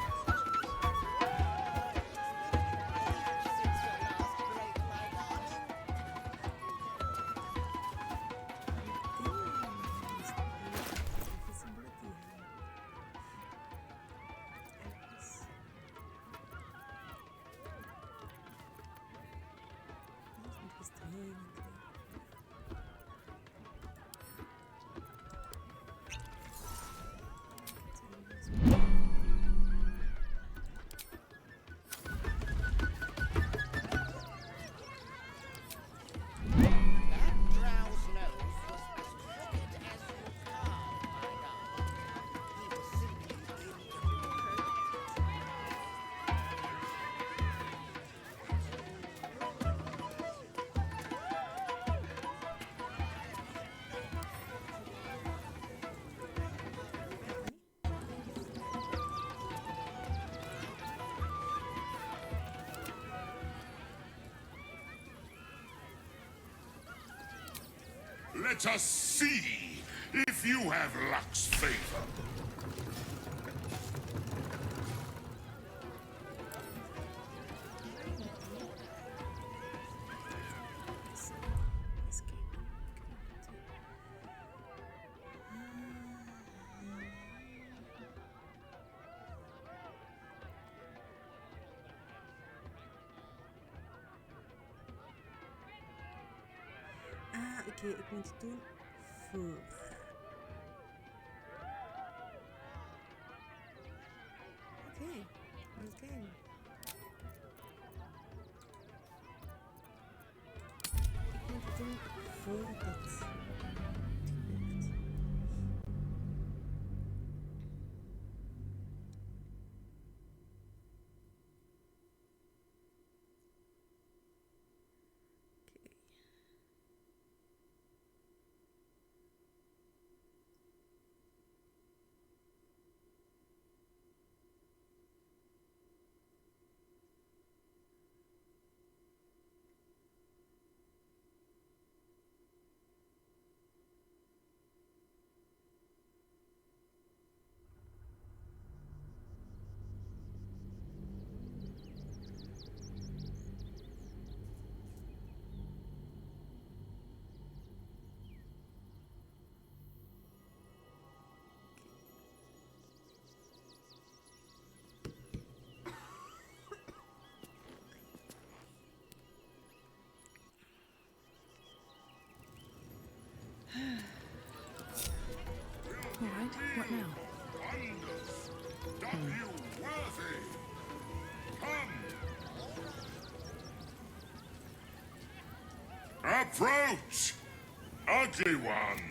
Let us see if you have luck's favor. Oké, ik moet het doen voor. Oké, let's go. Ik moet het doen voor dat gebeurt. All right, what now? You worthy. Come. Approach, ugly one.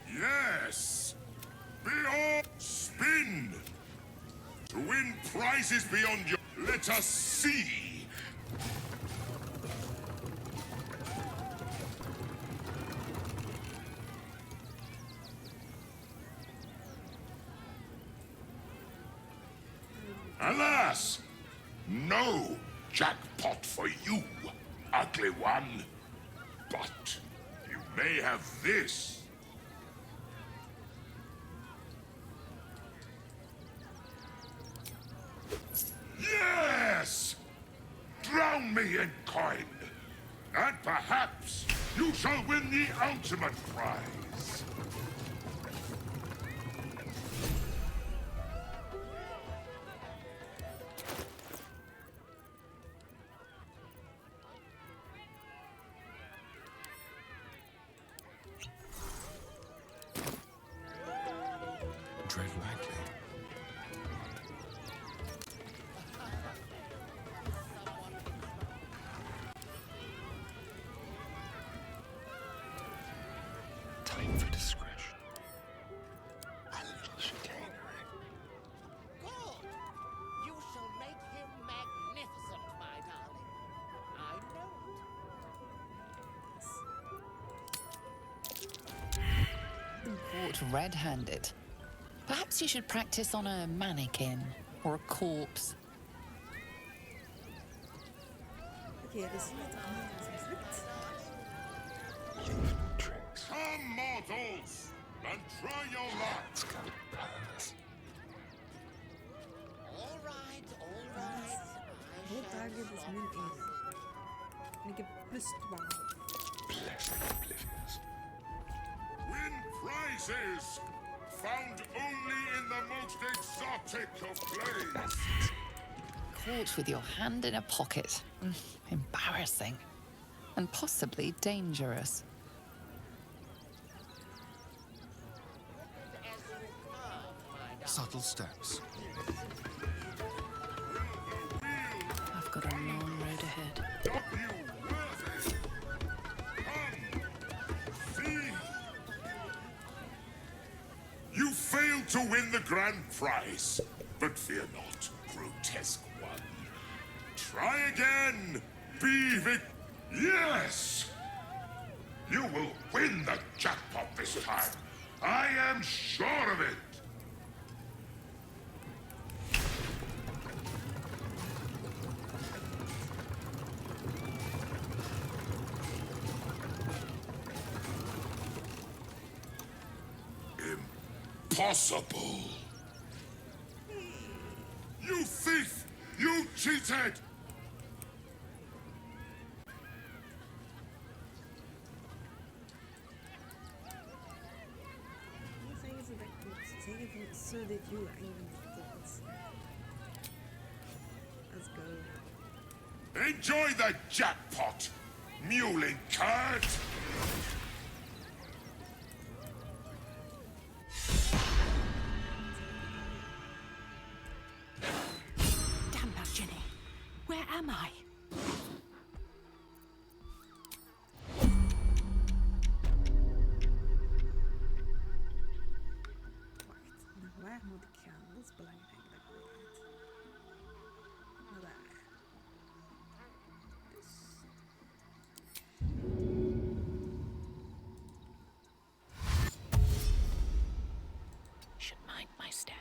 Yes. Behold, spin. To win prizes beyond your... Let us see. Alas, no jackpot for you, ugly one. But you may have this. Yes! Drown me in coin, and perhaps you shall win the ultimate prize. Tread lightly. for discretion. A little chicanery. Good. You shall make him magnificent, my darling. I know it. Caught red-handed. Perhaps you should practice on a mannequin or a corpse. Oké, dat is niet anders mislukt. Come, mortals, and try your luck. Let's go, All right, all right. Heel target is min 1. En ik heb plus 12. Blessed oblivious. Win prizes! Found only in the most exotic of plays. Caught with your hand in a pocket. Embarrassing. And possibly dangerous. Subtle steps. I've got a long road ahead. You failed to win the grand prize, but fear not, grotesque one. Try again. Yes! You will win the jackpot this time. I am sure of it. Impossible. You thief! You cheated! Zeggen ze dat ik moet zeggen van zo dat you eigenlijk. Let's go. Enjoy the jackpot, mewling curt! Damn that, Jenny. Where am I? Naar waar moet ik gaan? Dat is belangrijk dat ik weet. Naar daar. Should mind my step.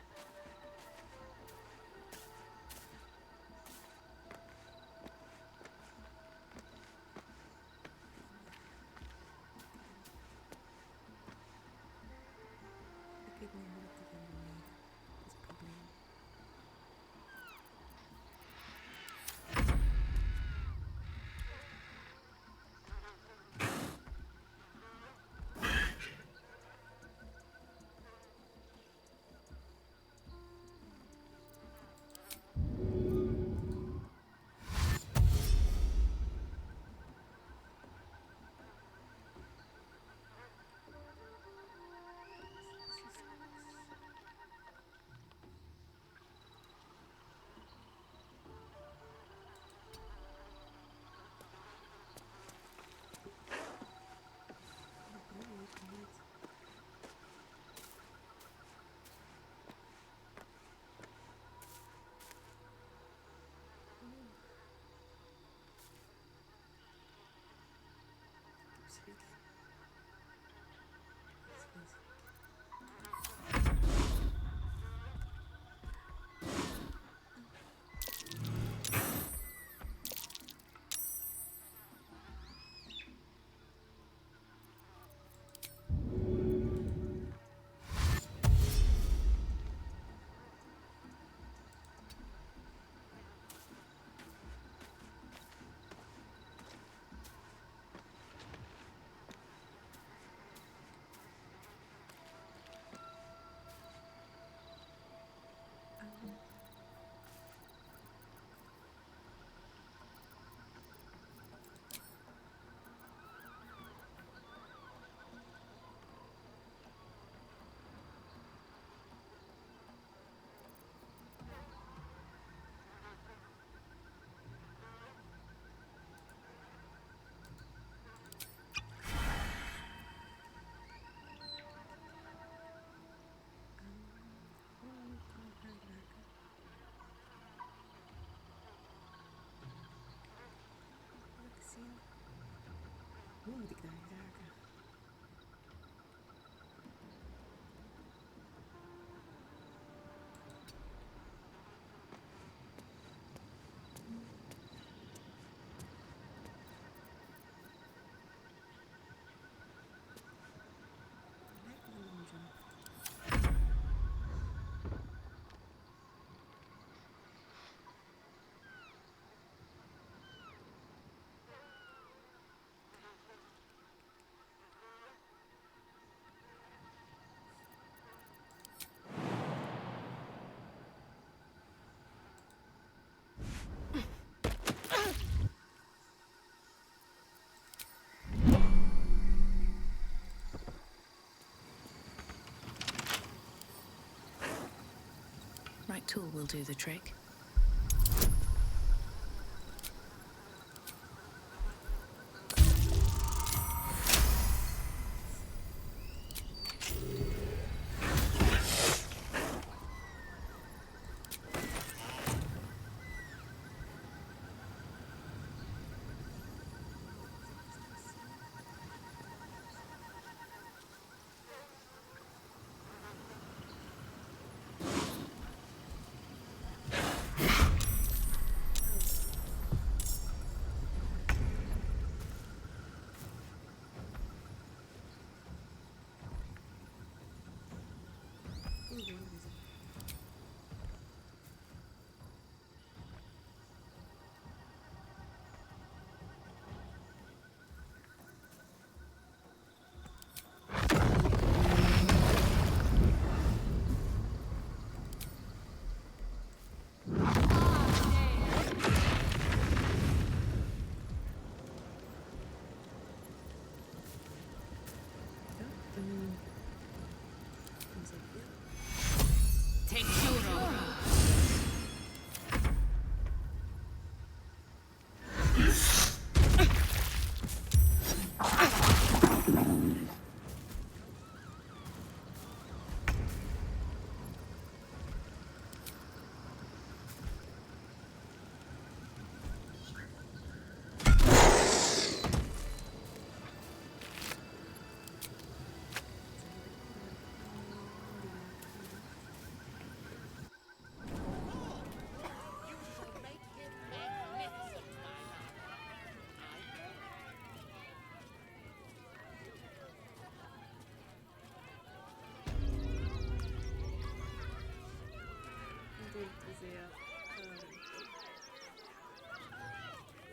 tool will do the trick.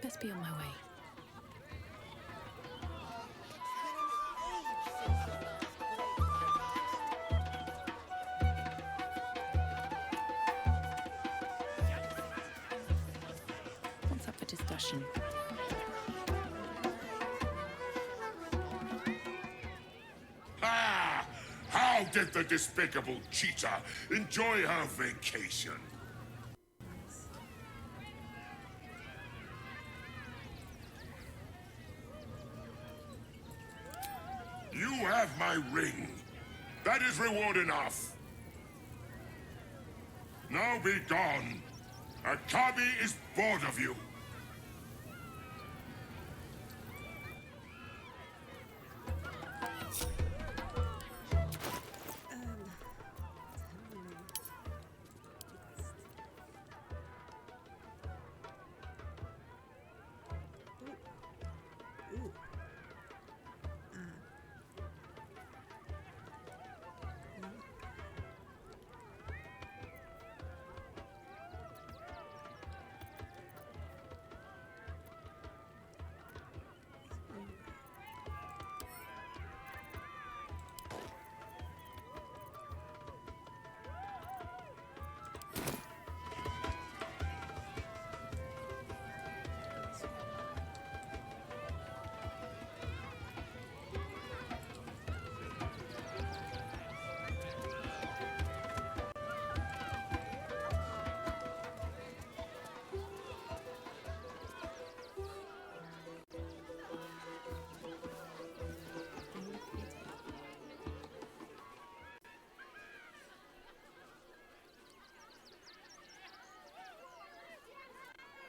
Best be on my way. What's up for discussion? Ah! How did the despicable cheetah enjoy her vacation? You have my ring. That is reward enough. Now be gone. Akabi is bored of you.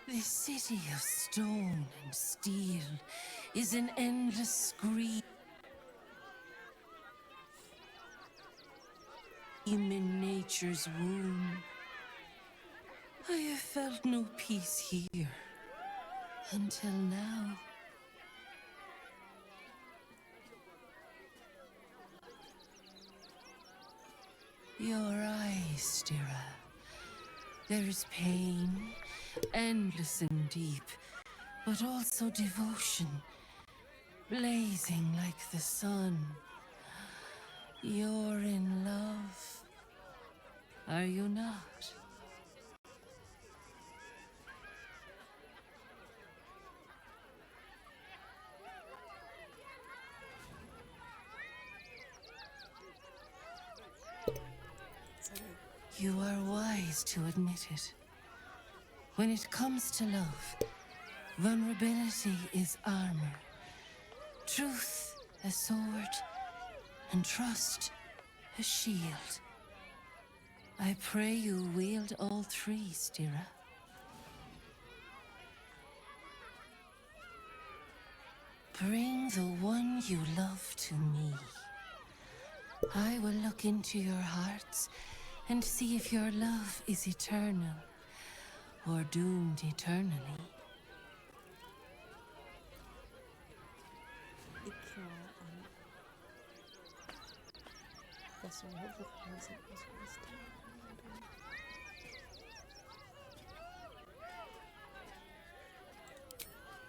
This city of stone and steel is an endless scream in nature's womb. I have felt no peace here until now. Your eyes, Stira. There's pain, endless and deep, but also devotion, blazing like the sun. You're in love, are you not? You are wise to admit it. When it comes to love, vulnerability is armor, truth a sword, and trust a shield. I pray you wield all three, Stira. Bring the one you love to me. I will look into your hearts and see if your love is eternal or doomed eternally. Ik ga best wel heel veel mensen als eerste.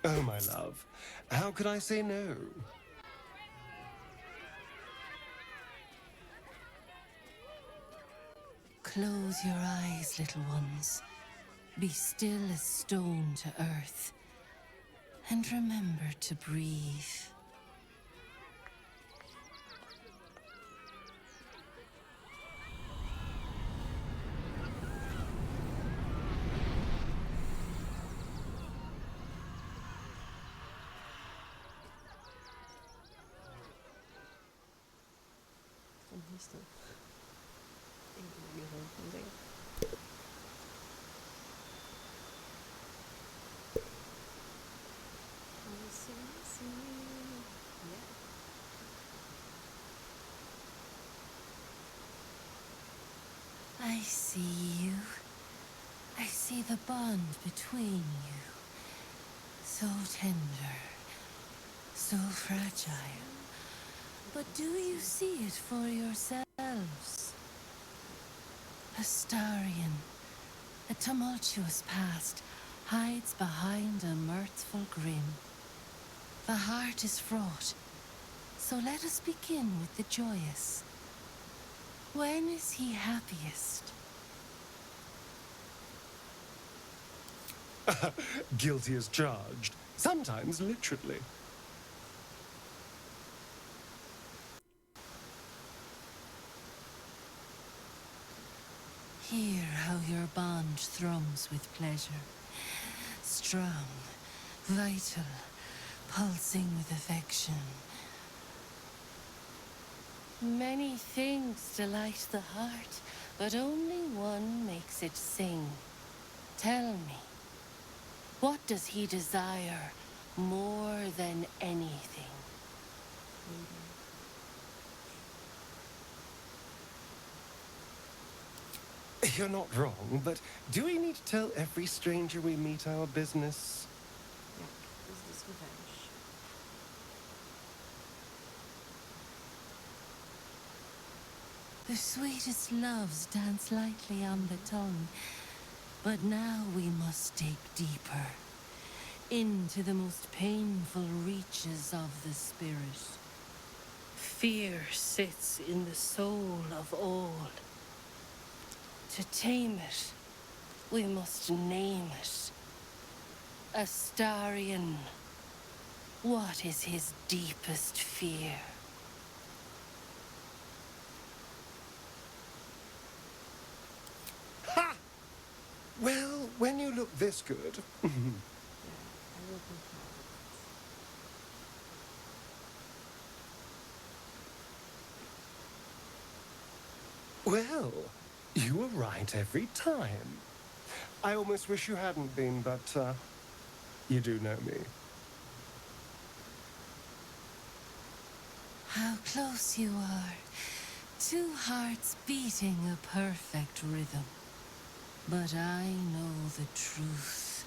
Oh, my love. How could I say no? Close your eyes, little ones. Be still as stone to earth. And remember to breathe. Van Hestel. Ik moet hier gewoon van zeggen. I see you. I see the bond between you. So tender. So fragile. But do you see it for yourselves? Astarion, a tumultuous past, hides behind a mirthful grin. The heart is fraught, so let us begin with the joyous. When is he happiest? Guilty as charged. Sometimes literally. Hear how your bond thrums with pleasure. Strong, vital, pulsing with affection. Many things delight the heart, but only one makes it sing. Tell me, what does he desire more than anything? You're not wrong, but do we need to tell every stranger we meet our business? Ja, dus is revenge. The sweetest loves dance lightly on the tongue, but now we must dig deeper, into the most painful reaches of the spirit. Fear sits in the soul of all. To tame it, we must name it. Astarion, what is his deepest fear? Ha! Well, when you look this good... I will be Well, you were right every time. I almost wish you hadn't been, but, you do know me. How close you are. Two hearts beating a perfect rhythm. But I know the truth.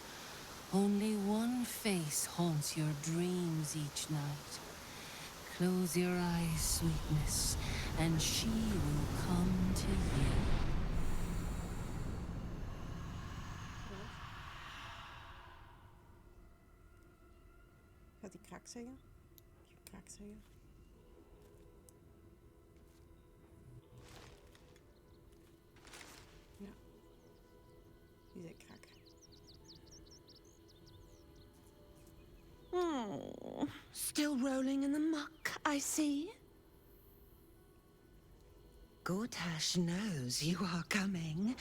Only one face haunts your dreams each night. Close your eyes, sweetness, and she will come to you. Gaat hij krak zeggen? Krak zeggen? Ja. Die zei krak. Oh, still rolling in the muck, I see. Gortash knows you are coming.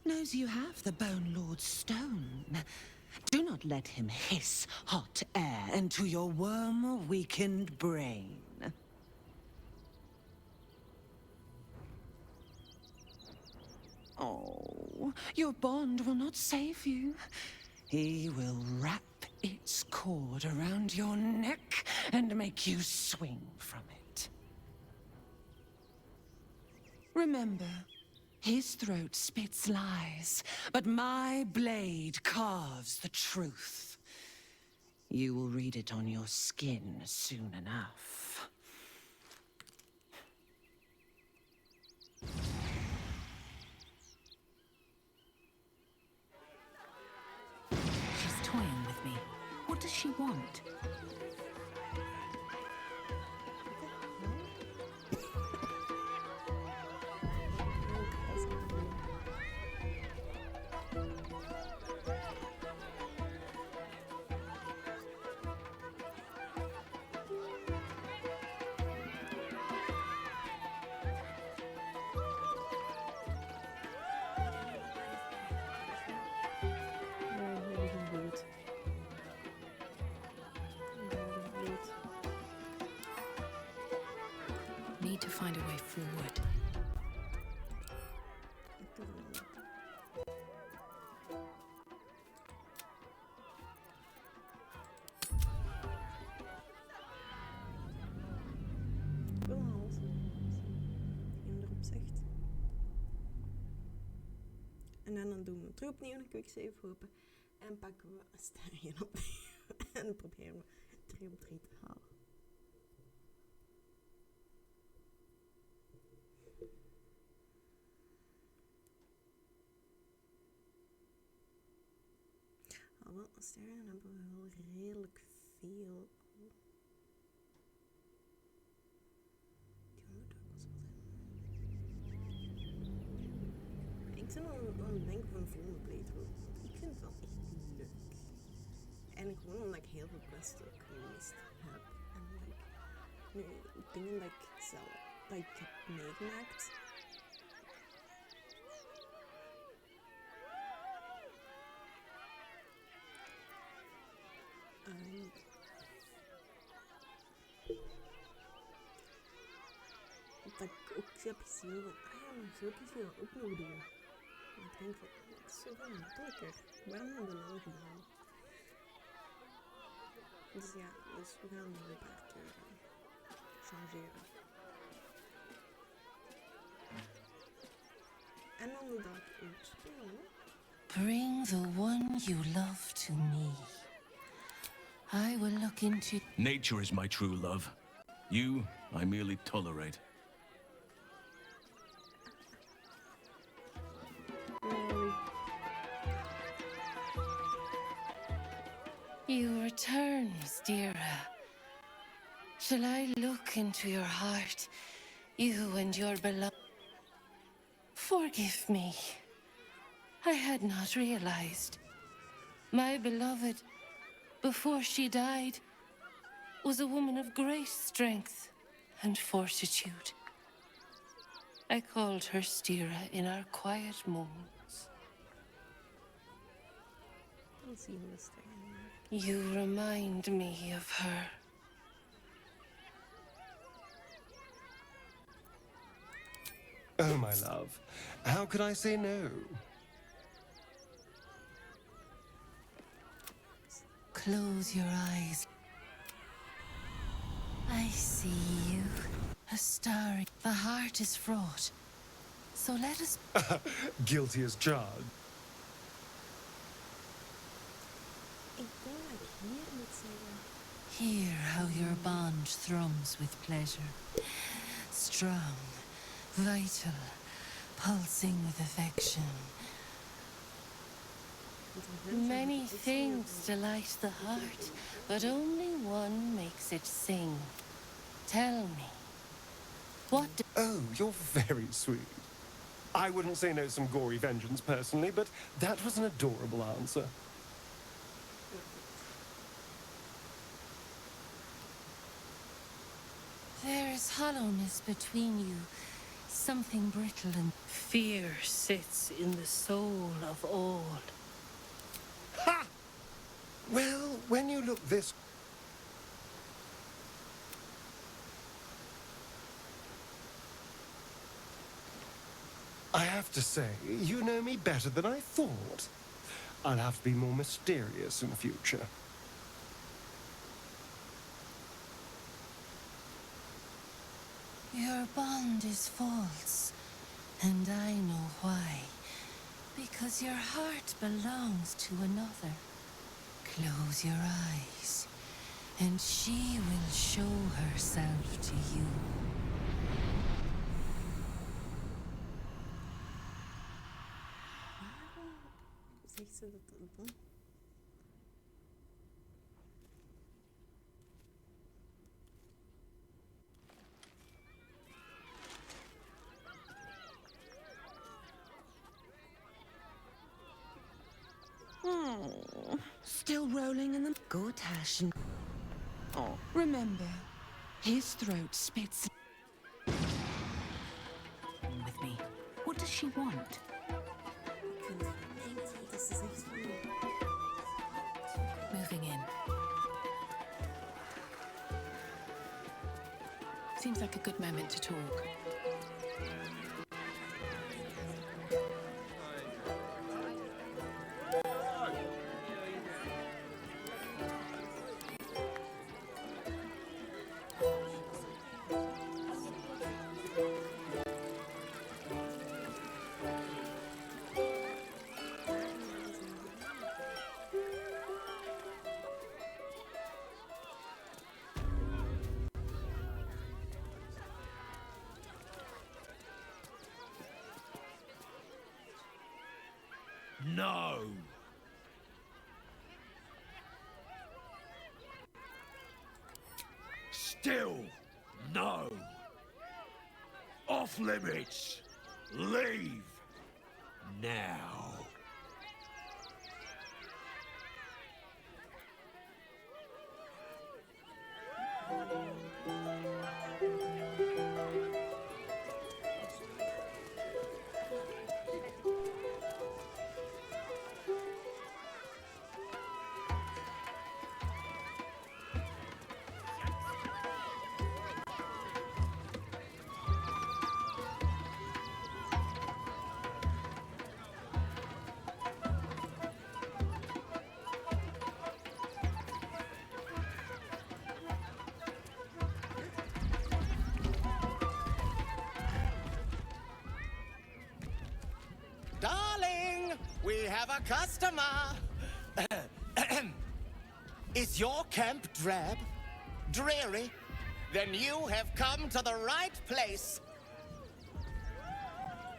Knows you have the Bone Lord's stone. Do not let him hiss hot air into your worm-weakened brain. Oh, your bond will not save you. He will wrap its cord around your neck and make you swing from it. Remember, his throat spits lies, but my blade carves the truth. You will read it on your skin soon enough. She's toying with me. What does she want? Need to find a way forward. En dan doen we het terug opnieuw, een quicksave open. En pakken we een sterren opnieuw. En proberen we 3 op 3 te halen. Wel, sterren hebben we wel redelijk veel. Ik ben wel aan het denken van een volgende playthrough. Ik vind het wel echt leuk. En gewoon omdat ik heel veel quests ook gemist heb. En nu dingen dat ik zelf heb meegemaakt. Dat ik ook heb gezien van, zo heb je dat ook nog doen. En ik denk van, dat is zoveel makkelijker. Waarom hebben we dat gedaan? Dus ja, we gaan nog een paar keer changeren. En dan de dag uitspelen. Bring the one you love to me. I will look into... Nature is my true love. You, I merely tolerate. You return, Stira. Shall I look into your heart, you and your beloved? Forgive me. I had not realized. My beloved, before she died, was a woman of great strength and fortitude. I called her Stira in our quiet moments. You remind me of her. Oh, my love. How could I say no? Close your eyes. I see you. A star. The heart is fraught. So let us... Guilty as charged. Hear how your bond thrums with pleasure. Strong, vital, pulsing with affection. Many things delight the heart, but only one makes it sing. Tell me, what do... Oh, you're very sweet. I wouldn't say no some gory vengeance personally, but that was an adorable answer. There is hollowness between you, Something brittle and fear sits in the soul of all. Ha! Well, when you look this... I have to say, you know me better than I thought. I'll have to be more mysterious in the future. Your bond is false, and I know why. Because your heart belongs to another. Close your eyes, and she will show herself to you. Zegt ze dat? Still rolling in the good hash. Oh, remember, his throat spits. With me. What does she want? This is echt van... Moving in. Seems like a good moment to talk. No! Still no! Off limits! Leave! Now! Darling, we have a customer. Is your camp drab? Dreary? Then you have come to the right place.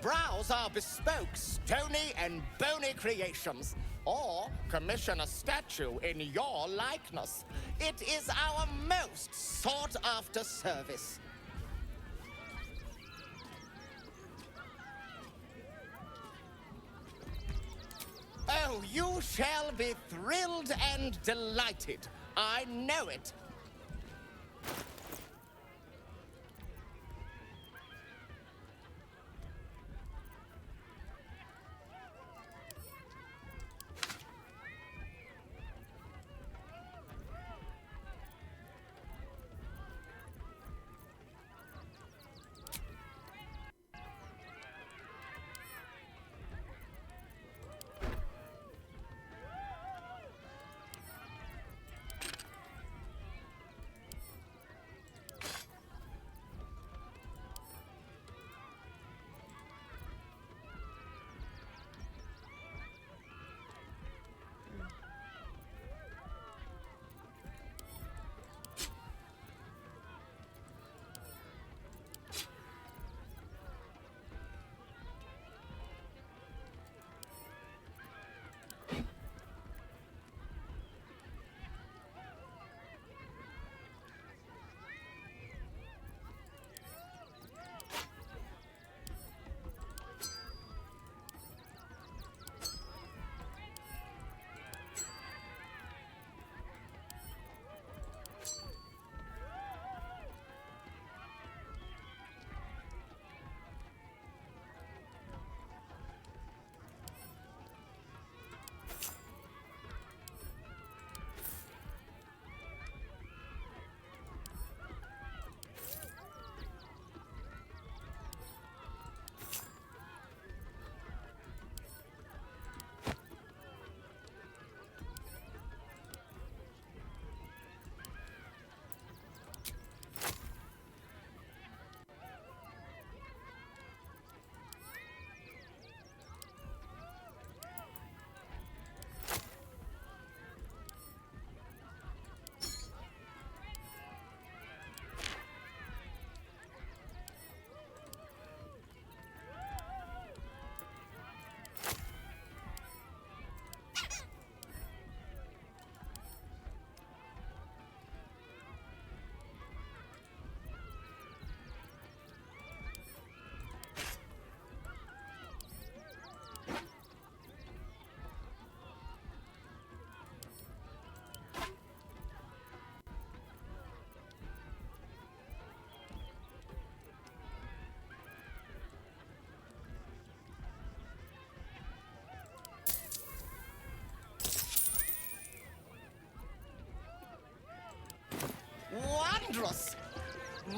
Browse our bespoke, stony and bony creations, or commission a statue in your likeness. It is our most sought-after service. Oh, you shall be thrilled and delighted. I know it.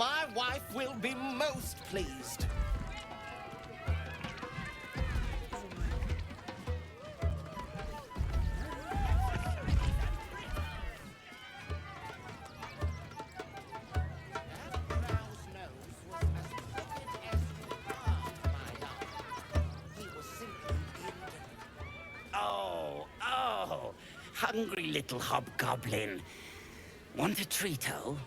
My wife will be most pleased. Oh, hungry little hobgoblin. Want a treat-o?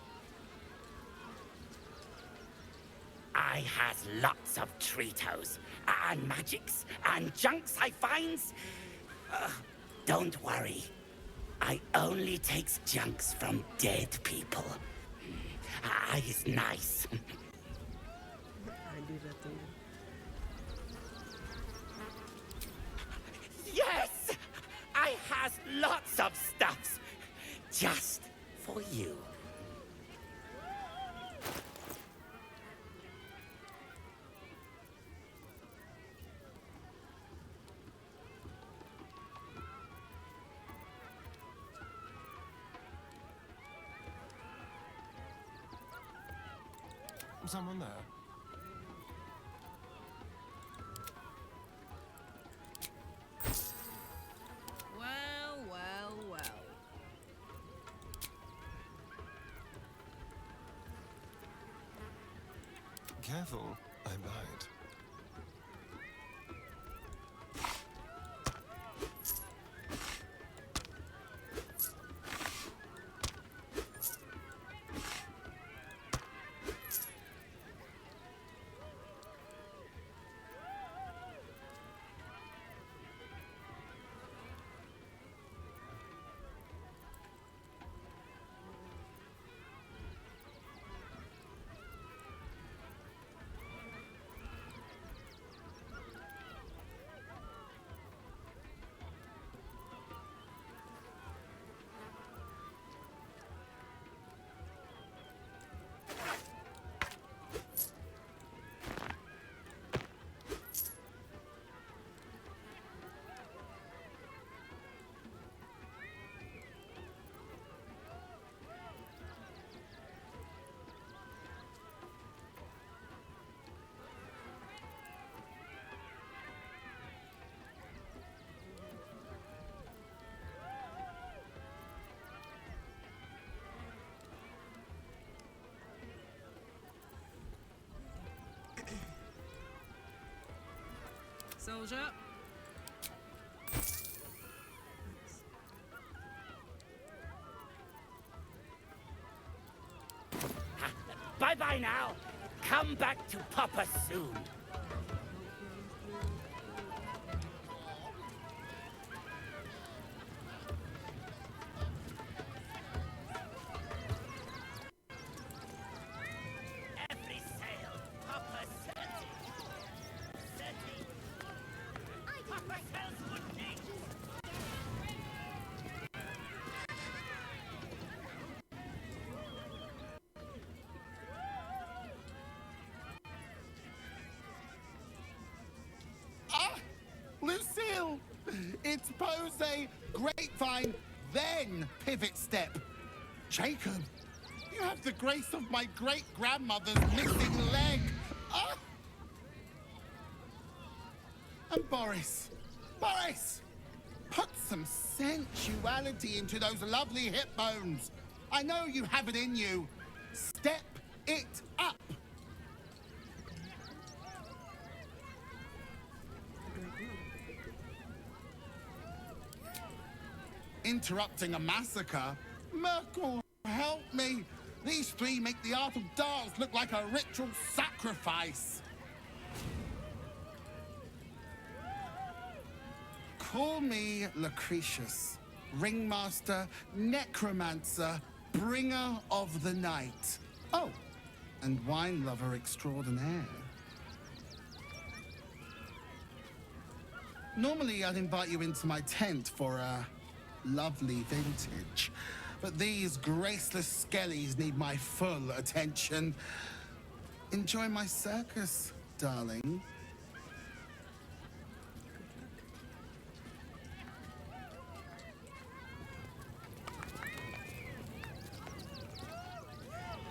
I has lots of treat-os, and magics, and junks I finds. Don't worry. I only takes junks from dead people. I is nice. I do that too. Yes! I has lots of stuffs. Just for you. Someone there? Well, well, well. Careful, I might. Soldier. Bye-bye now. Come back to Papa soon. Every sail, Papa setting. Setting. Papa sails good news. Lucille! It's pose, grapevine, then pivot step. Jacob, you have the grace of my great-grandmother's missing leg. Ah! And Boris, put some sensuality into those lovely hip bones. I know you have it in you. Step it up. Interrupting a massacre? Merkel, help me. These three make the art of dance look like a ritual sacrifice. Call me Lucretius, ringmaster, necromancer, bringer of the night. Oh, and wine lover extraordinaire. Normally, I'd invite you into my tent for a lovely vintage, but these graceless skellies need my full attention. Enjoy my circus, darling.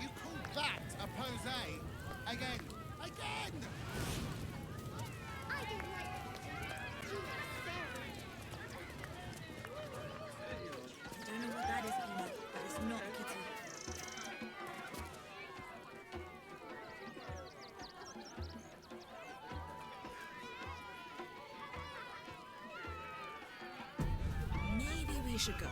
You call that a pose they should go.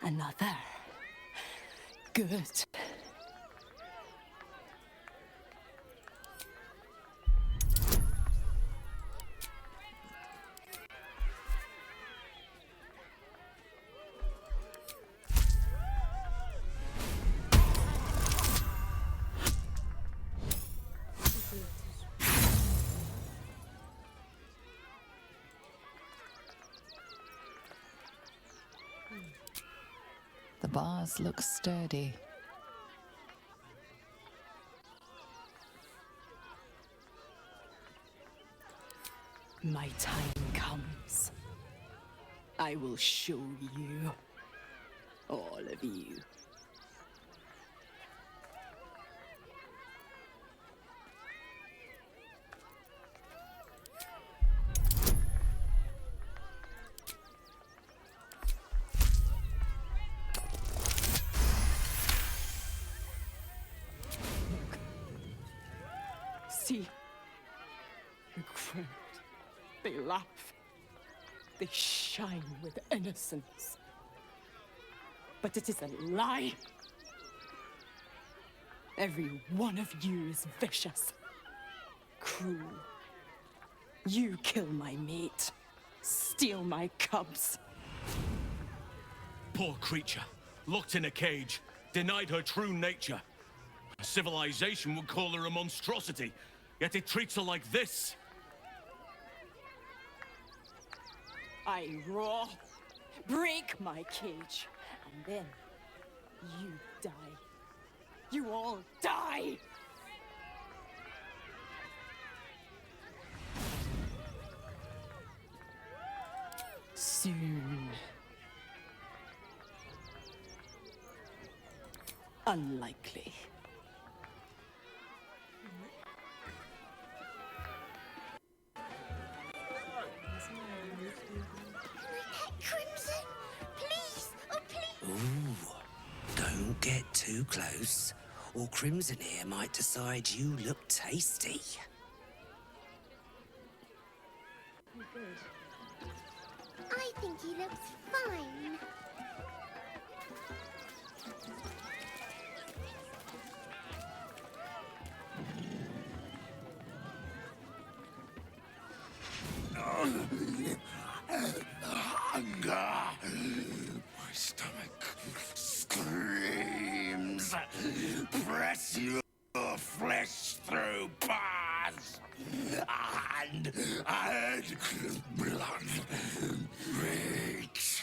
Another. Good. The bars look sturdy. My time comes. I will show you. All of you. See? The crowd. They laugh. They shine with innocence. But it is a lie. Every one of you is vicious, cruel. You kill my mate, steal my cubs. Poor creature, locked in a cage, denied her true nature. Civilization would call her a monstrosity, yet it treats her like this. I roar, break my cage, and then you die. You all die! Soon. Unlikely. Crimson, please, oh please. Ooh, don't get too close, or Crimson here might decide you look tasty. I think he looks fine. Hunger. My stomach screams. Press your flesh through bars. And add blood breaks.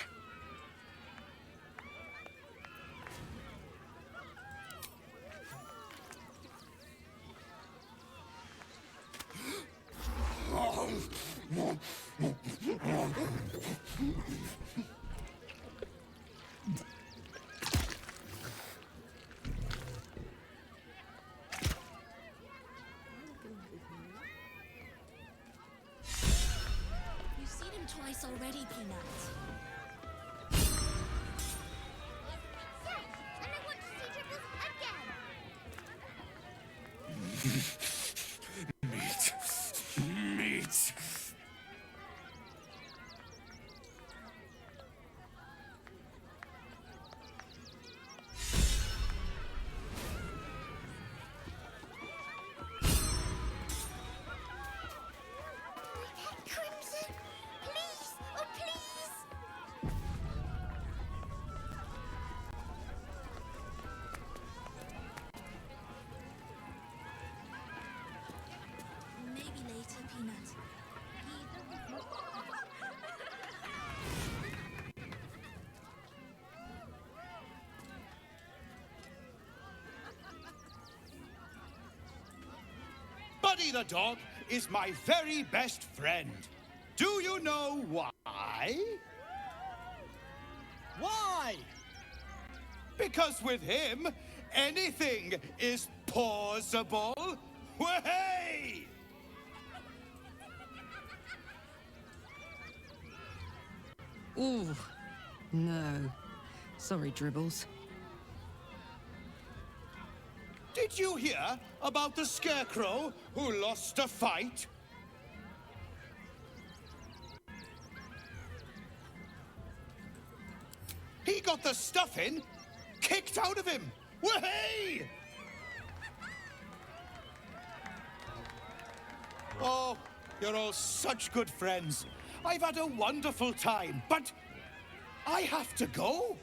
You've seen him twice already, Peanut. Yes, and I want to see Triples again. Meat. Crimson, please, oh please. Maybe later, Peanut. Buddy the dog is my very best friend. Do you know why? Why? Because with him, anything is possible. Way! Ooh, no. Sorry, Dribbles. Did you hear about the scarecrow who lost a fight? He got the stuffing kicked out of him. Way! Oh, you're all such good friends. I've had a wonderful time, but I have to go.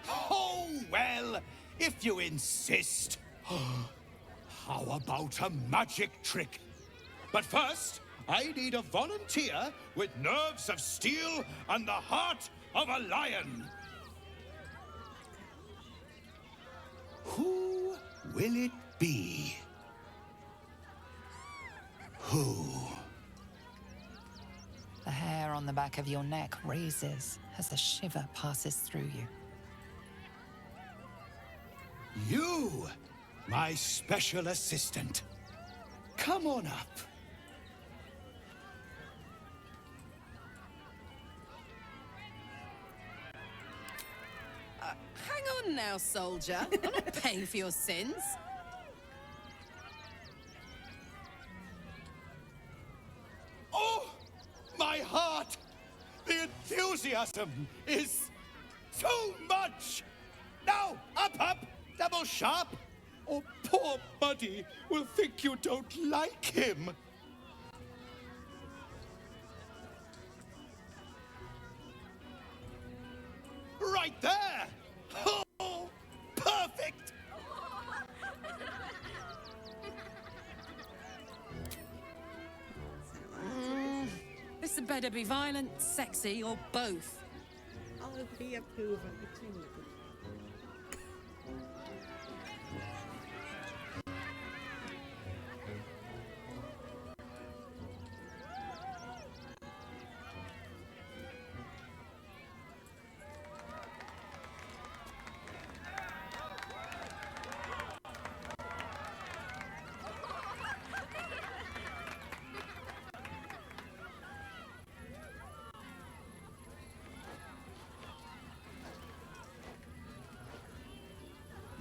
Oh, well, if you insist. How about a magic trick? But first, I need a volunteer with nerves of steel and the heart of a lion. Who will it be? Who? The hair on the back of your neck raises as a shiver passes through you. You, my special assistant. Come on up. Hang on now, soldier. I'm not paying for your sins. Oh, my heart! The enthusiasm is too much! Now, up, double sharp, or poor Buddy will think you don't like him. Right there! Oh, perfect! This had better be violent, sexy, or both. I'll be approving between you.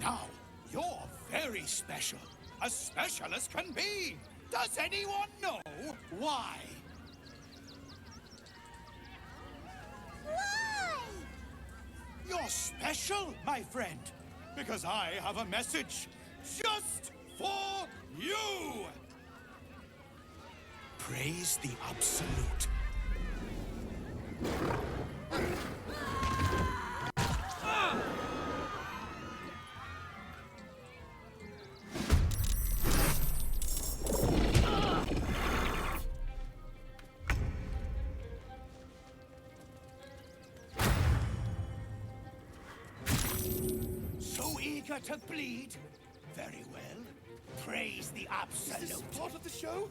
Now, you're very special. As special as can be. Does anyone know why? Why? You're special, my friend, because I have a message just for you. Praise the Absolute. So eager to bleed? Very well. Praise the Absolute. Is this part of the show?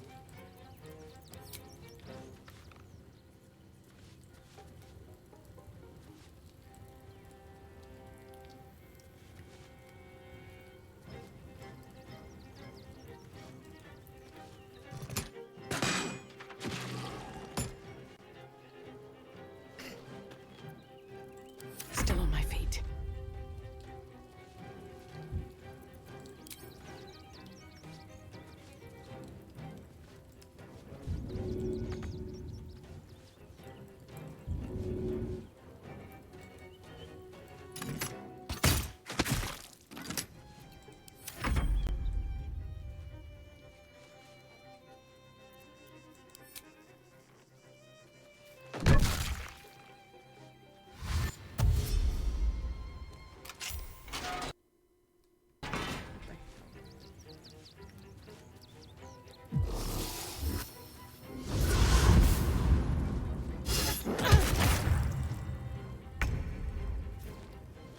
Still on my feet.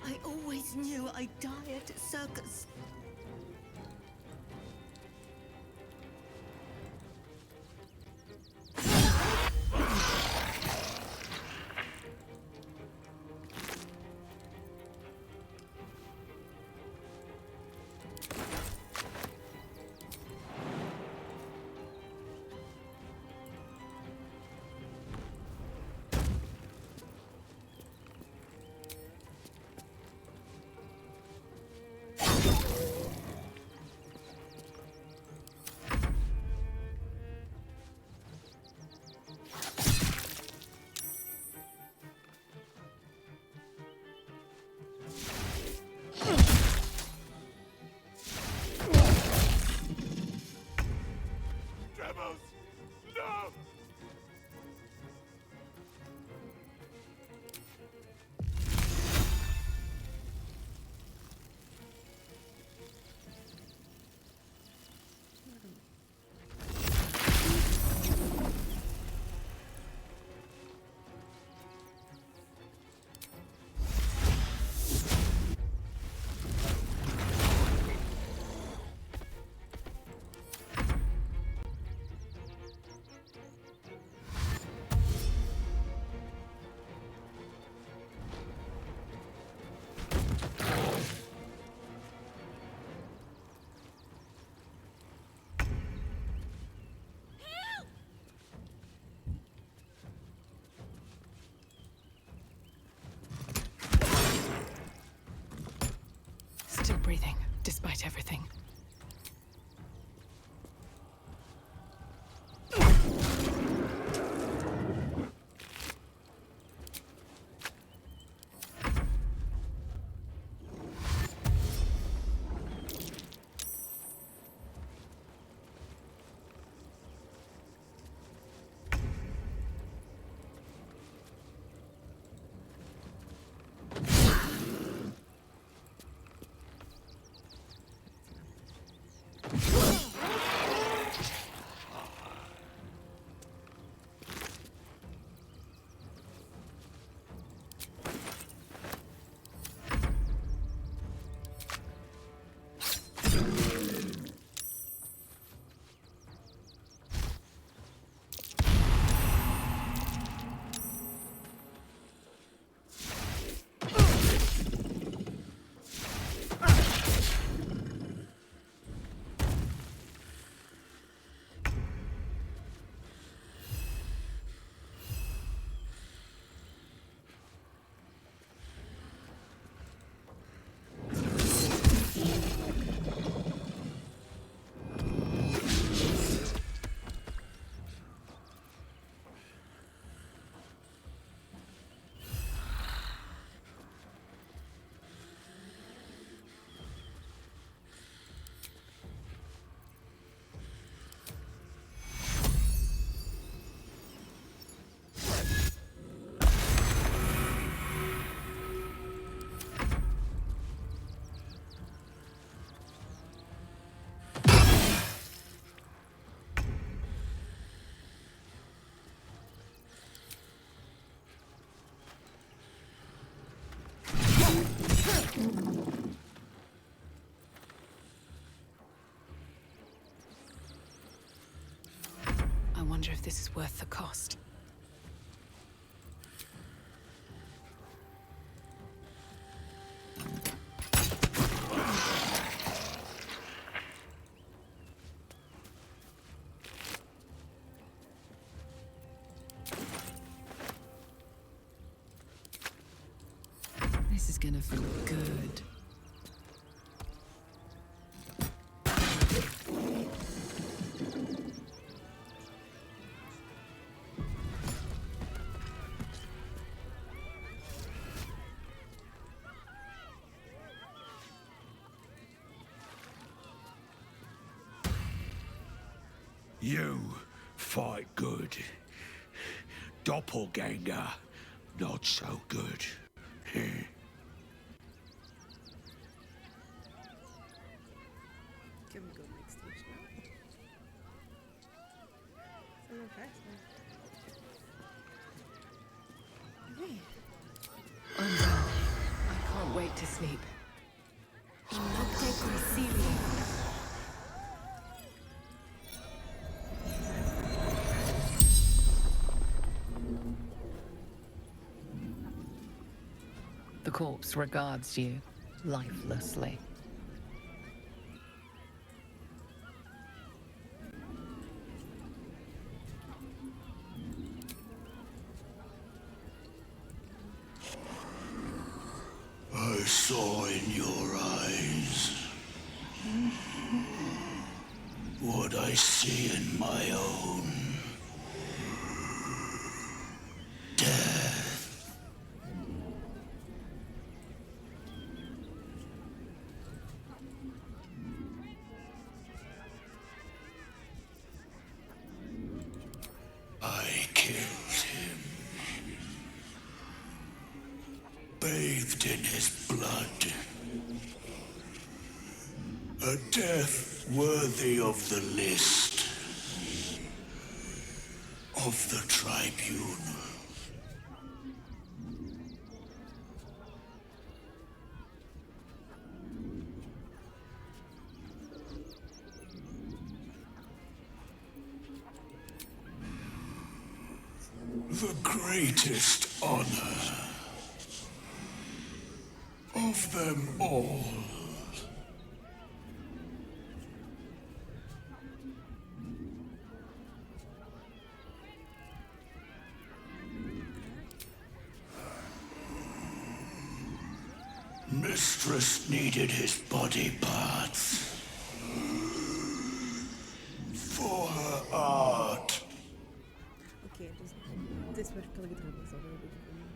I always knew I'd die at a circus. despite everything. I wonder if this is worth the cost. This is gonna feel good. You fight good. Doppelganger, not so good. Can we go next stage now? I'm impressed now. Okay. I'm done. I can't wait to sleep. The corpse regards you lifelessly. I saw in your eyes what I see in my own. Death. I killed him. Bathed in his blood. A death worthy of the list. Of the tribunal. The greatest honor of them all. Mistress needed his body parts for her art. Oké, dus het is werkelijk druppels dat we hebben gevonden.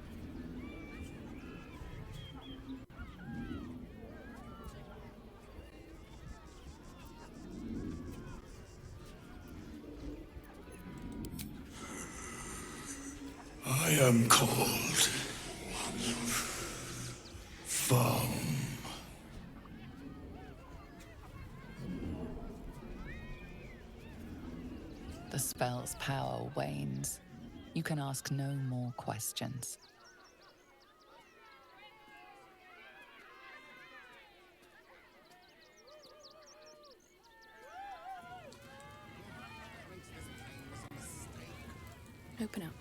I am called Vom. The spell's power wanes. You can ask no more questions. Open up.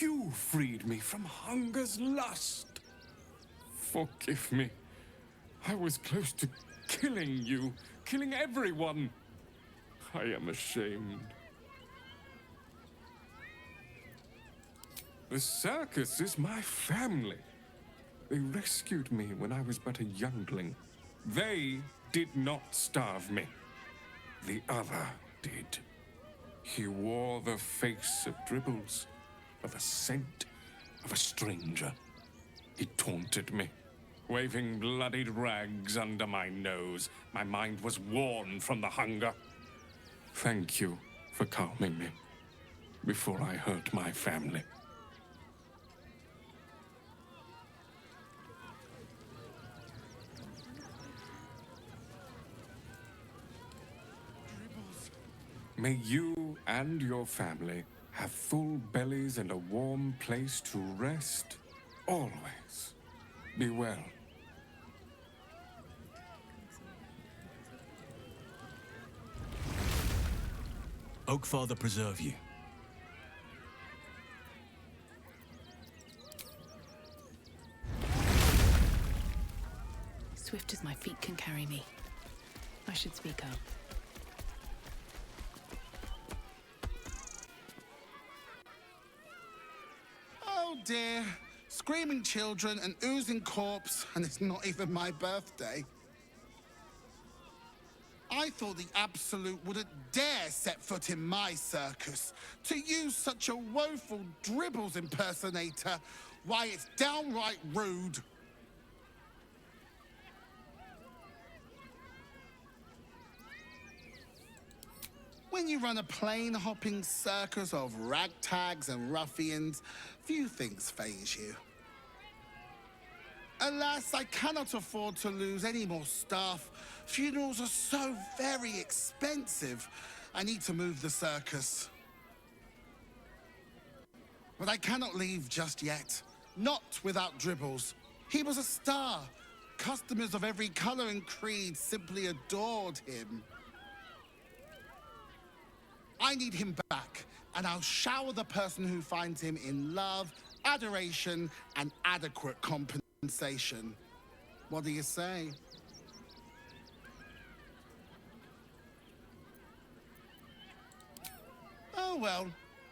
You freed me from hunger's lust. Forgive me. I was close to killing you, killing everyone. I am ashamed. The circus is my family. They rescued me when I was but a youngling. They did not starve me. The other did. He wore the face of Dribbles, or the scent of a stranger. He taunted me, waving bloodied rags under my nose. My mind was worn from the hunger. Thank you for calming me before I hurt my family. May you and your family have full bellies and a warm place to rest. Always. Be well. Oakfather preserve you. Swift as my feet can carry me. I should speak up. Oh dear. Screaming children, an oozing corpse, and it's not even my birthday. I thought the Absolute wouldn't dare set foot in my circus. To use such a woeful Dribbles impersonator, why, it's downright rude. When you run a plain-hopping circus of ragtags and ruffians, few things faze you. Alas, I cannot afford to lose any more staff. Funerals are so very expensive. I need to move the circus. But I cannot leave just yet. Not without Dribbles. He was a star. Customers of every color and creed simply adored him. I need him back, and I'll shower the person who finds him in love, adoration, and adequate compensation. What do you say? Oh well,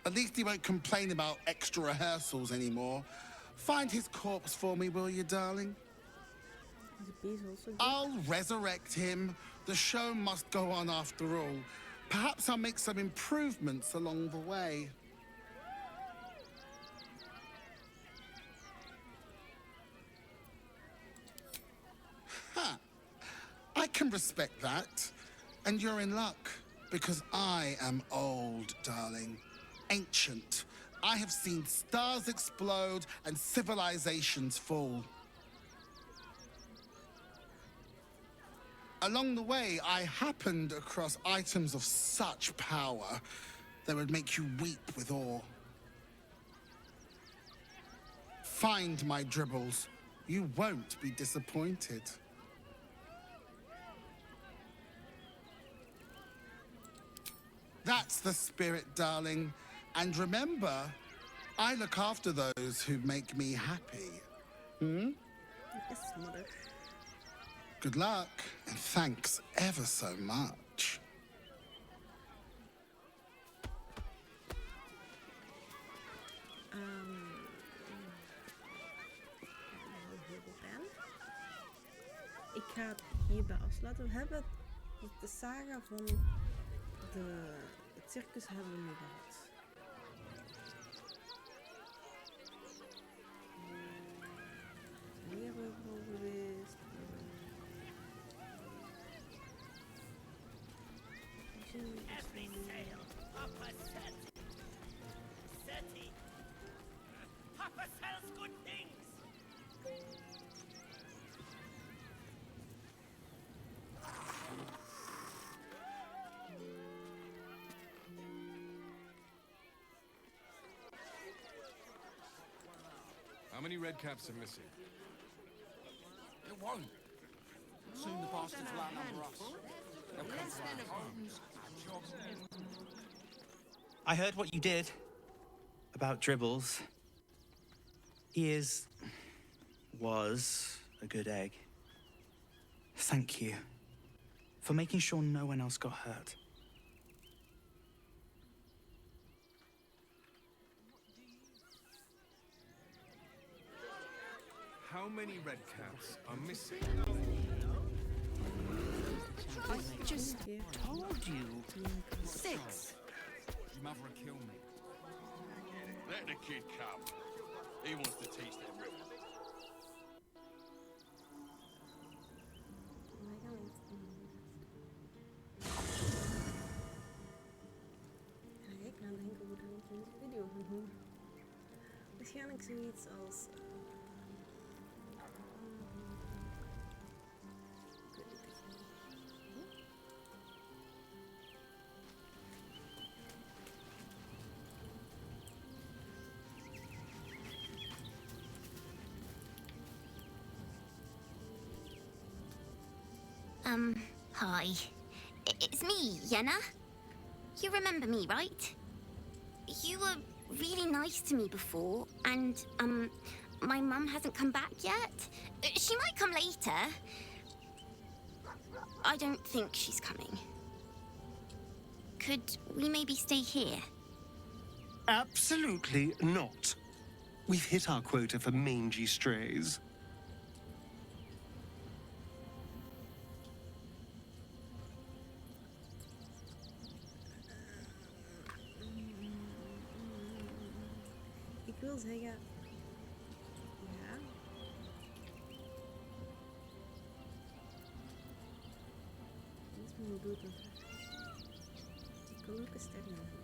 at least he won't complain about extra rehearsals anymore. Find his corpse for me, will you, darling? I'll resurrect him. The show must go on after all. Perhaps I'll make some improvements along the way. Ha! I can respect that. And you're in luck, because I am old, darling. Ancient. I have seen stars explode and civilizations fall. Along the way, I happened across items of such power that would make you weep with awe. Find my Dribbles. You won't be disappointed. That's the spirit, darling. And remember, I look after those who make me happy. Hmm? Yes, mother. Good luck, and thanks ever so much. Ik ga het hierbij afsluiten. We hebben de saga van het circus hebben we nu gehad. Hier overal geweest. Every sail, Papa set. Seti. Papa sells good things. How many red caps are missing? It won't. Soon the bastards will outnumber us. They'll come to our homes, our jobs. I heard what you did about Dribbles. He was a good egg. Thank you for making sure no one else got hurt. How many red caps are missing? I just told you. 6. Your mother will kill me. Let the kid come. He wants to teach them riddles. Ik ga denken hoe dan ik deze video ga doen. Waarschijnlijk zoiets als... Hi. It's me, Yenna. You remember me, right? You were really nice to me before, and, my mum hasn't come back yet. She might come later. I don't think she's coming. Could we maybe stay here? Absolutely not. We've hit our quota for mangy strays. Ik wil zeggen... Ja. Dit is mijn bloed. Ik wil ook een ster hebben.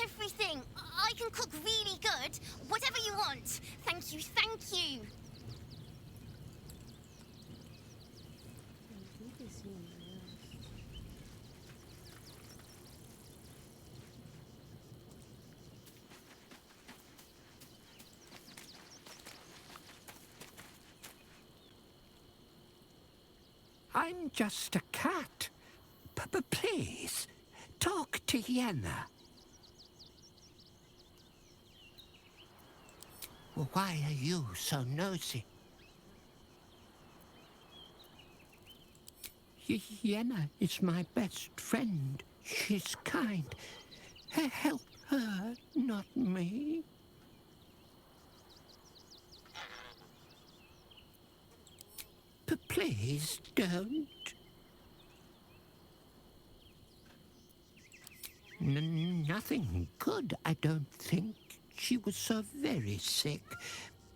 Everything. I can cook really good. Whatever you want. Thank you, thank you. I'm just a cat. Please, talk to Yenna. Well, why are you so nosy? Yenna is my best friend. She's kind. Help her, not me. Please don't. Nothing good, I don't think. She was so very sick.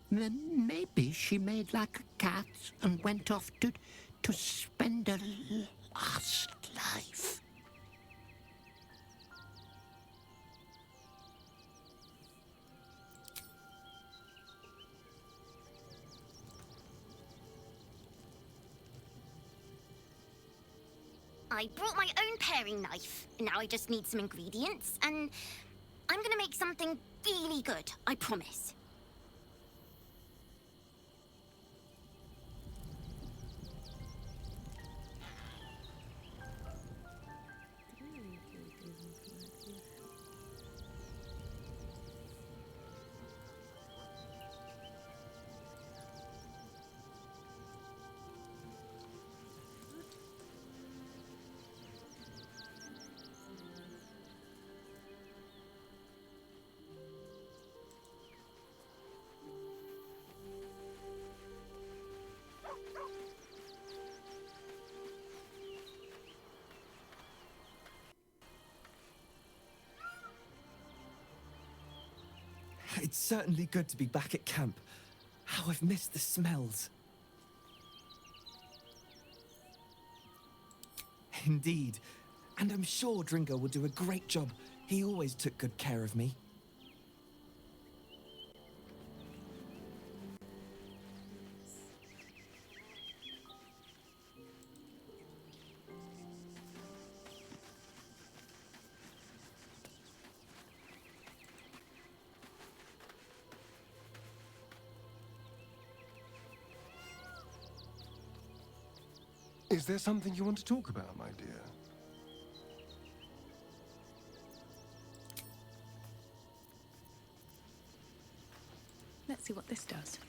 Maybe she made like a cat and went off to spend her last life. I brought my own paring knife. Now I just need some ingredients and I'm gonna make something really good, I promise. It's certainly good to be back at camp. How I've missed the smells. Indeed. And I'm sure Dringo will do a great job. He always took good care of me. Is there something you want to talk about, my dear? Let's see what this does.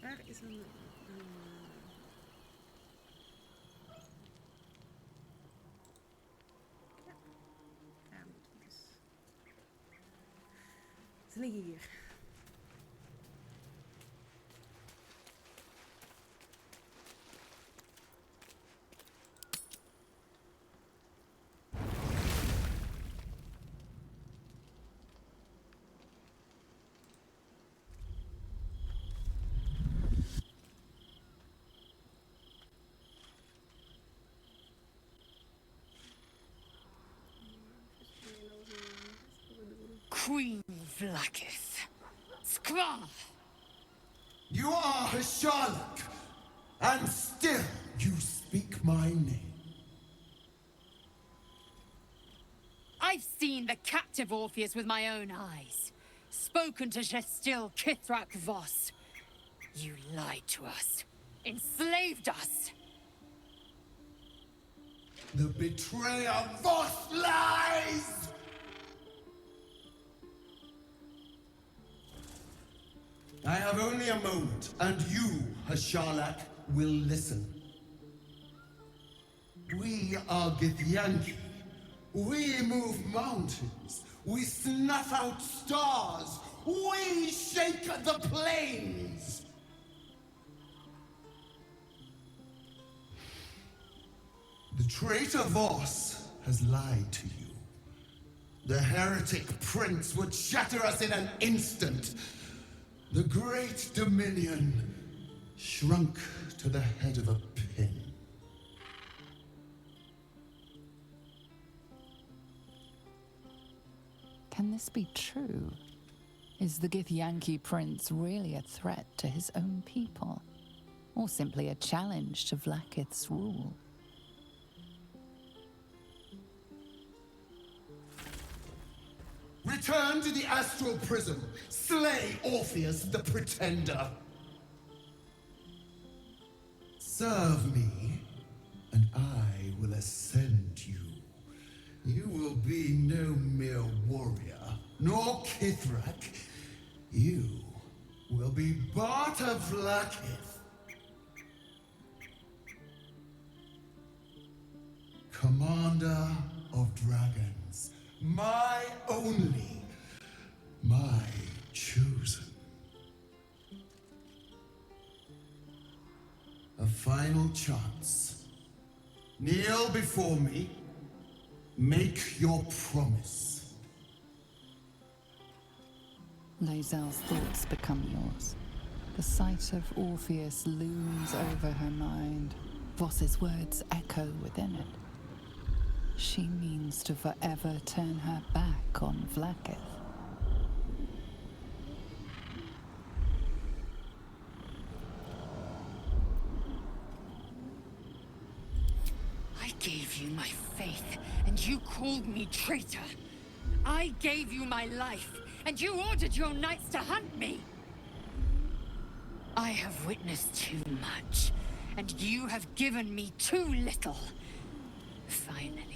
Waar is een... Ja, daar moeten we dus. Ze liggen hier. Queen Vlaakith. Skra! You are a Charlotte, and still you speak my name. I've seen the captive Orpheus with my own eyes. Spoken to Gestil Kithrak Voss. You lied to us. Enslaved us. The betrayer Voss lies! I have only a moment, and you, Hasharlak, will listen. We are Githyanki. We move mountains. We snuff out stars. We shake the plains. The traitor Voss has lied to you. The heretic prince would shatter us in an instant. The great dominion shrunk to the head of a pin. Can this be true? Is the Githyanki prince really a threat to his own people? Or simply a challenge to Vlaakith's rule? Return to the astral prism. Slay Orpheus the Pretender. Serve me, and I will ascend you. You will be no mere warrior, nor Kithrak. You will be part of Vlaakith. Commander of dragons, my only, my chosen. A final chance. Kneel before me. Make your promise. Lae'zel's thoughts become yours. The sight of Orpheus looms over her mind. Voss's words echo within it. She means to forever turn her back on Vlaakith. I gave you my faith, and you called me traitor. I gave you my life, and you ordered your knights to hunt me. I have witnessed too much, and you have given me too little. Finally,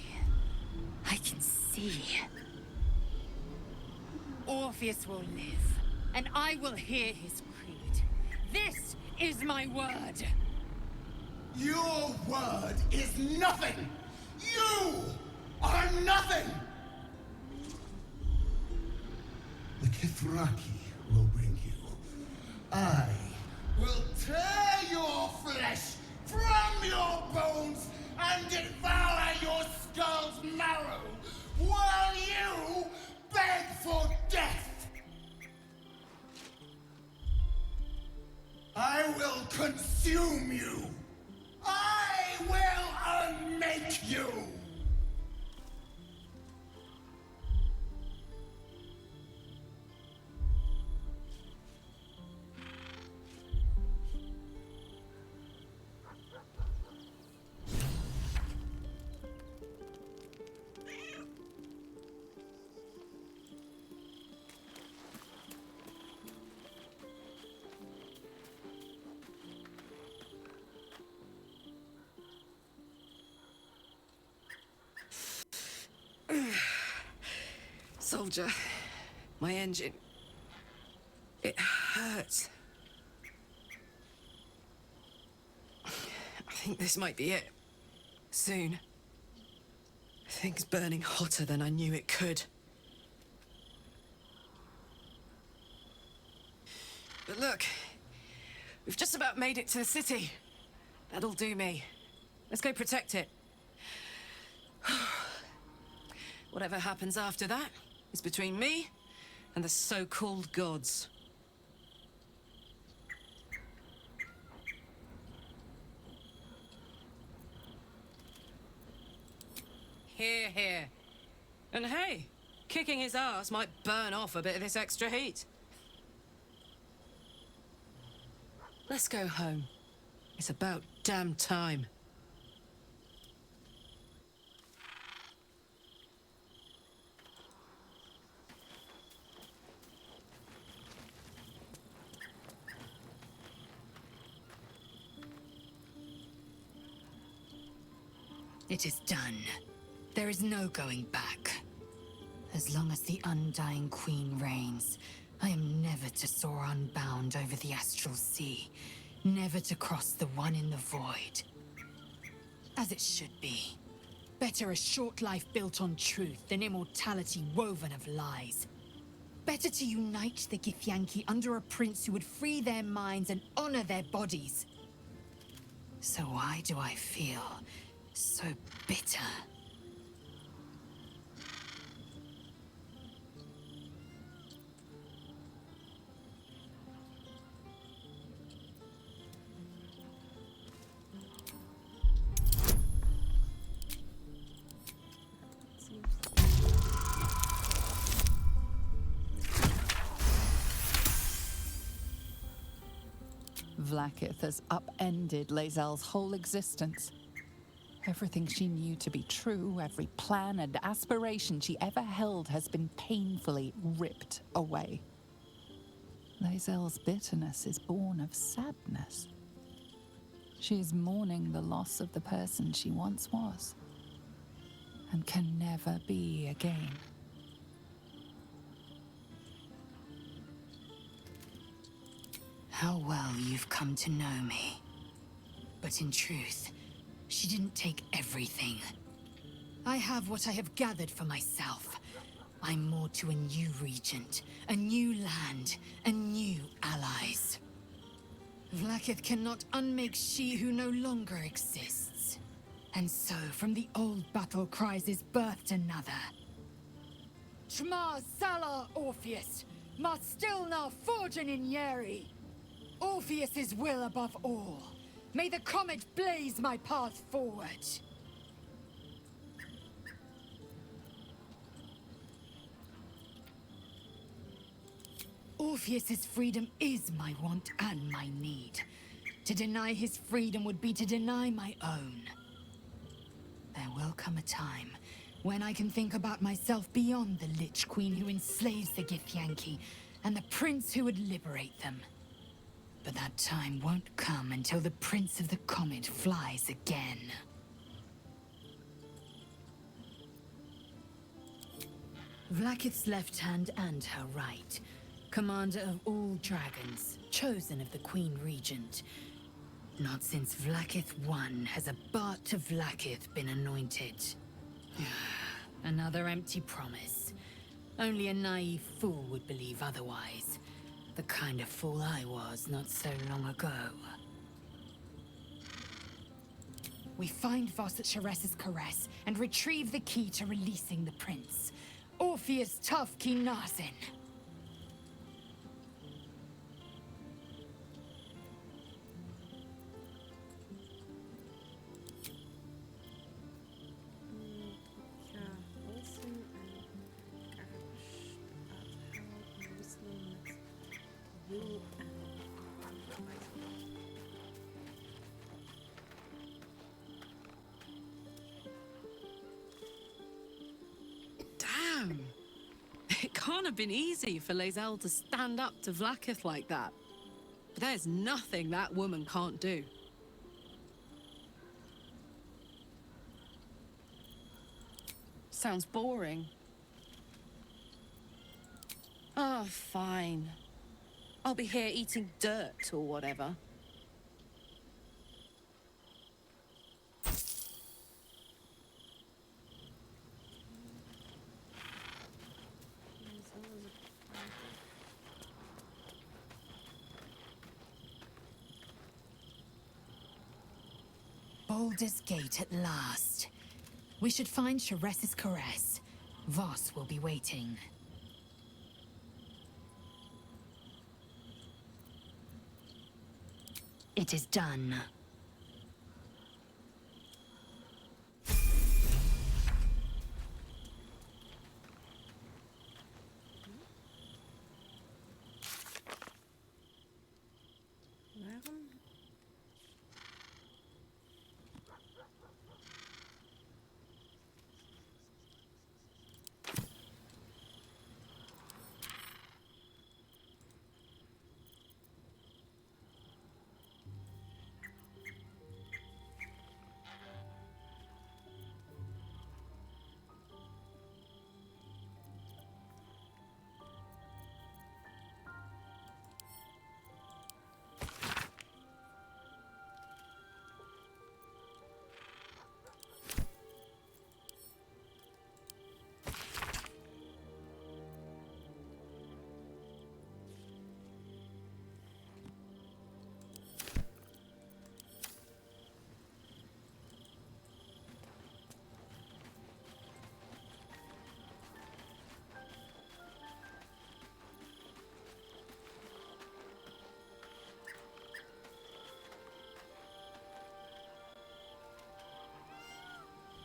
I can see. Orpheus will live, and I will hear his creed. This is my word. Your word is nothing! You are nothing! The Kithraki will bring you. I will tear your flesh from your bones and devour your skull's marrow while you beg for death! I will consume you! I will unmake you! Soldier, my engine. It hurts. I think this might be it. Soon. Things burning hotter than I knew it could. But look, we've just about made it to the city. That'll do me. Let's go protect it. Whatever happens after that is between me and the so-called gods. Hear, hear. And hey, kicking his ass might burn off a bit of this extra heat. Let's go home. It's about damn time. It is done. There is no going back. As long as the Undying Queen reigns, I am never to soar unbound over the astral sea, never to cross the one in the void. As it should be. Better a short life built on truth than immortality woven of lies. Better to unite the Githyanki under a prince who would free their minds and honor their bodies. So why do I feel so bitter? Vlaakith has upended Lae'zel's whole existence. Everything she knew to be true, every plan and aspiration she ever held has been painfully ripped away. Lae'zel's bitterness is born of sadness. She is mourning the loss of the person she once was, and can never be again. How well you've come to know me. But in truth, she didn't take everything. I have what I have gathered for myself. I'm moored to a new regent, a new land, and new allies. Vlaakith cannot unmake she who no longer exists. And so, from the old battle cries is birthed another. Shma Salar Orpheus, Ma Stilna Forgin in Yeri. Orpheus's will above all. May the comet blaze my path forward. Orpheus's freedom is my want and my need. To deny his freedom would be to deny my own. There will come a time when I can think about myself beyond the Lich Queen who enslaves the Githyanki and the prince who would liberate them. But that time won't come until the Prince of the Comet flies again. Vlaakith's left hand and her right. Commander of all dragons, chosen of the Queen Regent. Not since Vlaakith I has a Bart of Vlaakith been anointed. Another empty promise. Only a naive fool would believe otherwise. The kind of fool I was not so long ago. We find Voss at Sharess's caress and retrieve the key to releasing the prince. Orpheus Tough Kinazin. Damn! It can't have been easy for Lae'zel to stand up to Vlaakith like that. But there's nothing that woman can't do. Sounds boring. Oh, fine. I'll be here eating dirt or whatever. Baldur's Gate at last. We should find Sharess's caress. Voss will be waiting. It is done.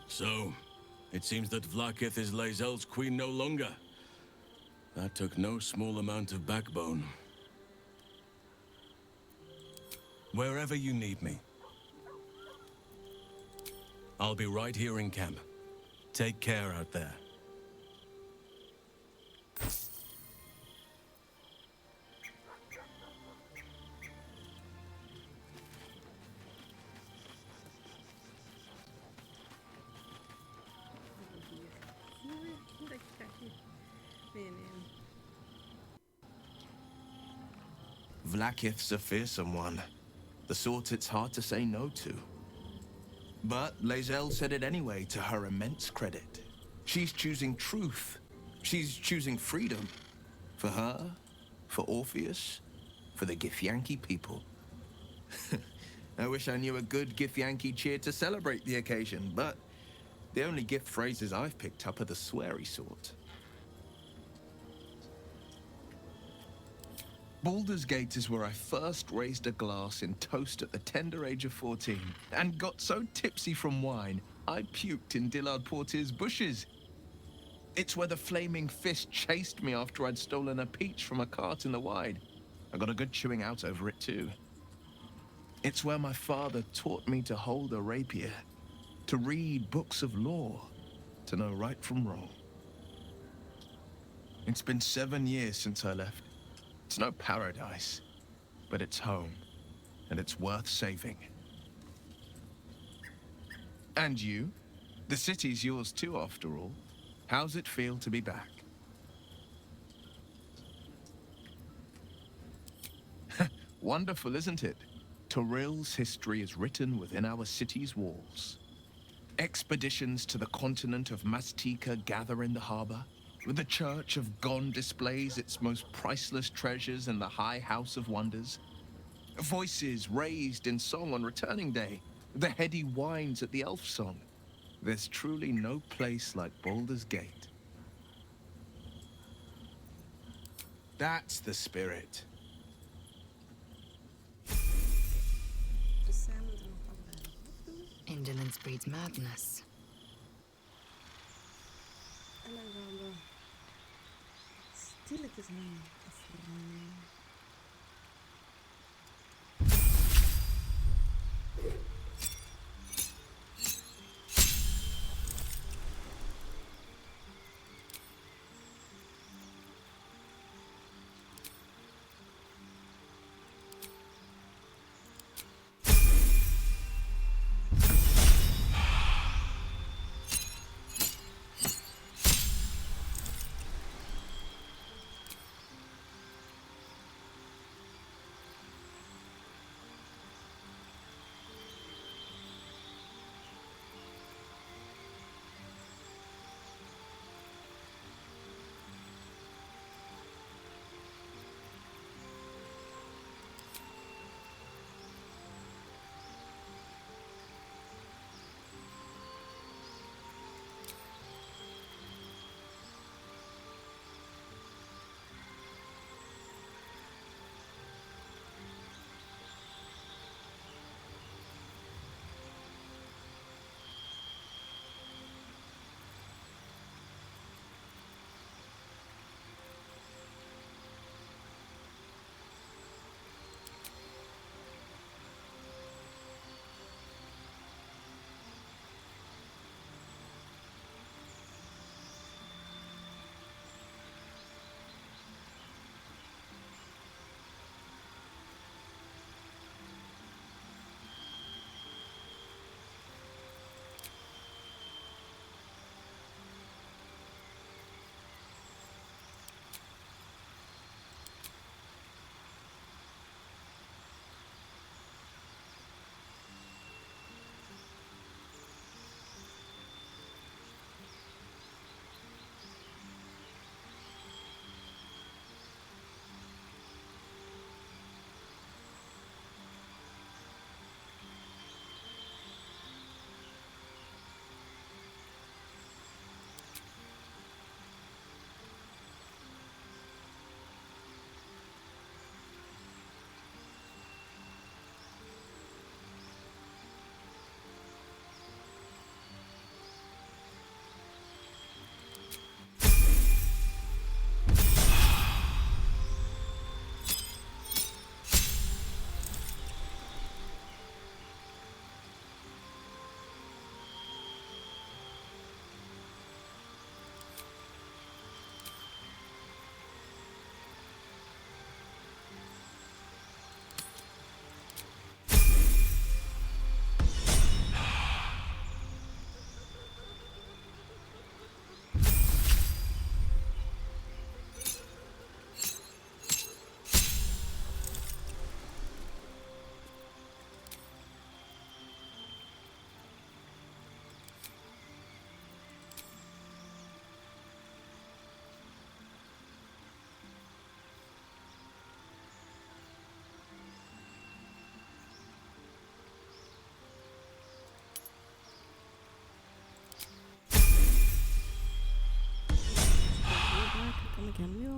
So, it seems that Vlaakith is Lae'zel's queen no longer. That took no small amount of backbone. Wherever you need me. I'll be right here in camp. Take care out there. Vlaakith's a fearsome one. The sort it's hard to say no to. But Lae'zel said it anyway, to her immense credit. She's choosing truth. She's choosing freedom. For her, for Orpheus, for the Githyanki people. I wish I knew a good Githyanki cheer to celebrate the occasion, but the only gift phrases I've picked up are the sweary sort. Baldur's Gate is where I first raised a glass in toast at the tender age of 14, and got so tipsy from wine, I puked in Dillard Portier's bushes. It's where the flaming fist chased me after I'd stolen a peach from a cart in the Wide. I got a good chewing out over it too. It's where my father taught me to hold a rapier, to read books of law, to know right from wrong. It's been 7 years since I left. It's no paradise, but it's home, and it's worth saving. And you? The city's yours too, after all. How's it feel to be back? Wonderful, isn't it? Torril's history is written within our city's walls. Expeditions to the continent of Mastika gather in the harbor. The Church of Gon displays its most priceless treasures in the High House of Wonders. Voices raised in song on returning day. The heady whines at the elf song. There's truly no place like Baldur's Gate. That's the spirit. Indolence breeds madness. En dan gaan we stilletjes aan afronden.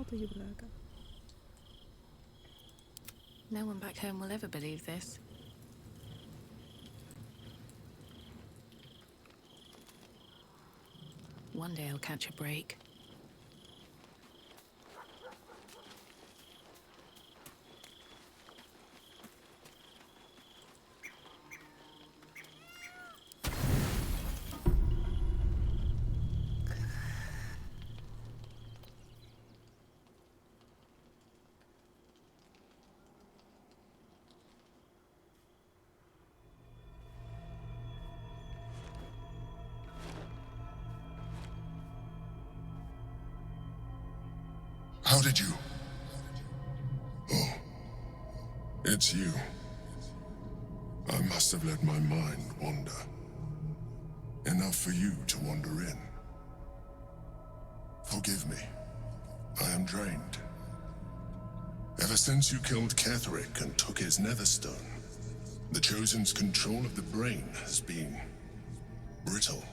allemaal te gebruiken. No one back home will ever believe this. One day I'll catch a break. How did you? Oh, it's you. I must have let my mind wander. Enough for you to wander in. Forgive me. I am drained. Ever since you killed Ketheric and took his netherstone, the Chosen's control of the brain has been brittle.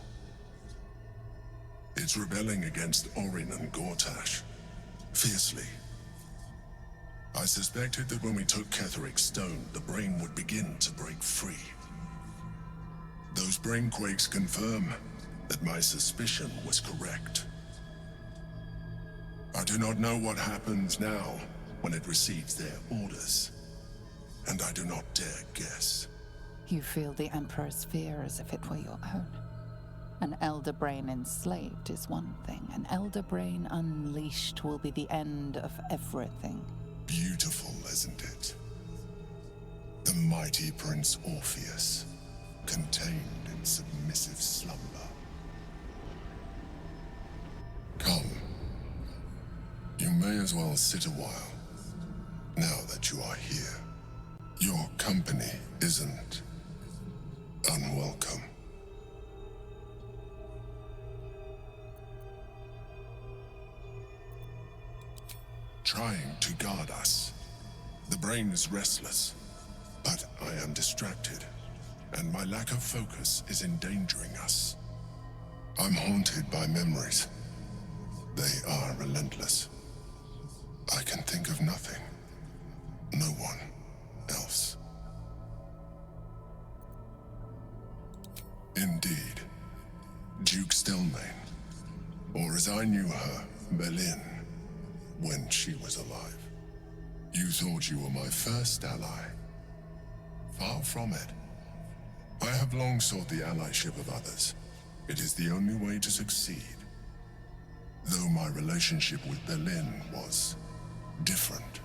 It's rebelling against Orin and Gortash. Fiercely. I suspected that when we took Ketheric's stone, the brain would begin to break free. Those brain quakes confirm that my suspicion was correct. I do not know what happens now when it receives their orders, and I do not dare guess. You feel the Emperor's fear as if it were your own. An elder brain enslaved is one thing. An elder brain unleashed will be the end of everything. Beautiful, isn't it? The mighty Prince Orpheus, contained in submissive slumber. Come. You may as well sit a while, now that you are here. Your company isn't unwelcome. Trying to guard us. The brain is restless, but I am distracted, and my lack of focus is endangering us. I'm haunted by memories. They are relentless. I can think of nothing. No one else. Indeed. Duke Stelmane, or as I knew her, Berlin, when she was alive. You thought you were my first ally. Far from it. I have long sought the allyship of others. It is the only way to succeed. Though my relationship with Berlin was different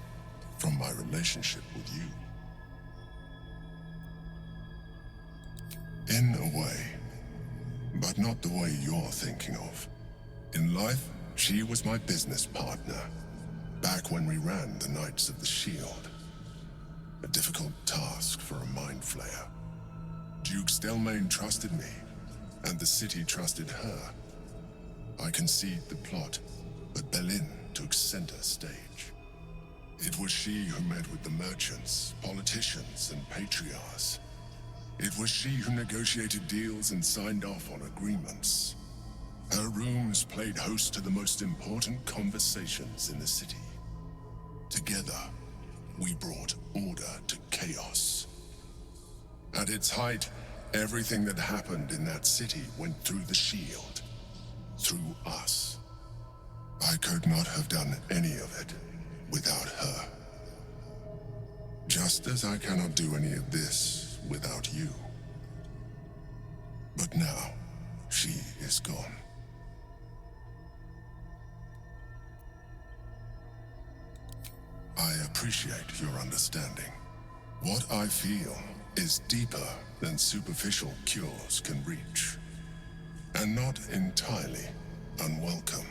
from my relationship with you. In a way, but not the way you're thinking of. In life, she was my business partner. Back when we ran the Knights of the Shield. A difficult task for a mind flayer. Duke Stelmane trusted me, and the city trusted her. I conceived the plot, but Berlin took center stage. It was she who met with the merchants, politicians, and patriarchs. It was she who negotiated deals and signed off on agreements. Her rooms played host to the most important conversations in the city. Together, we brought order to chaos. At its height, everything that happened in that city went through the shield. Through us. I could not have done any of it without her. Just as I cannot do any of this without you. But now, she is gone. I appreciate your understanding. What I feel is deeper than superficial cures can reach, and not entirely unwelcome.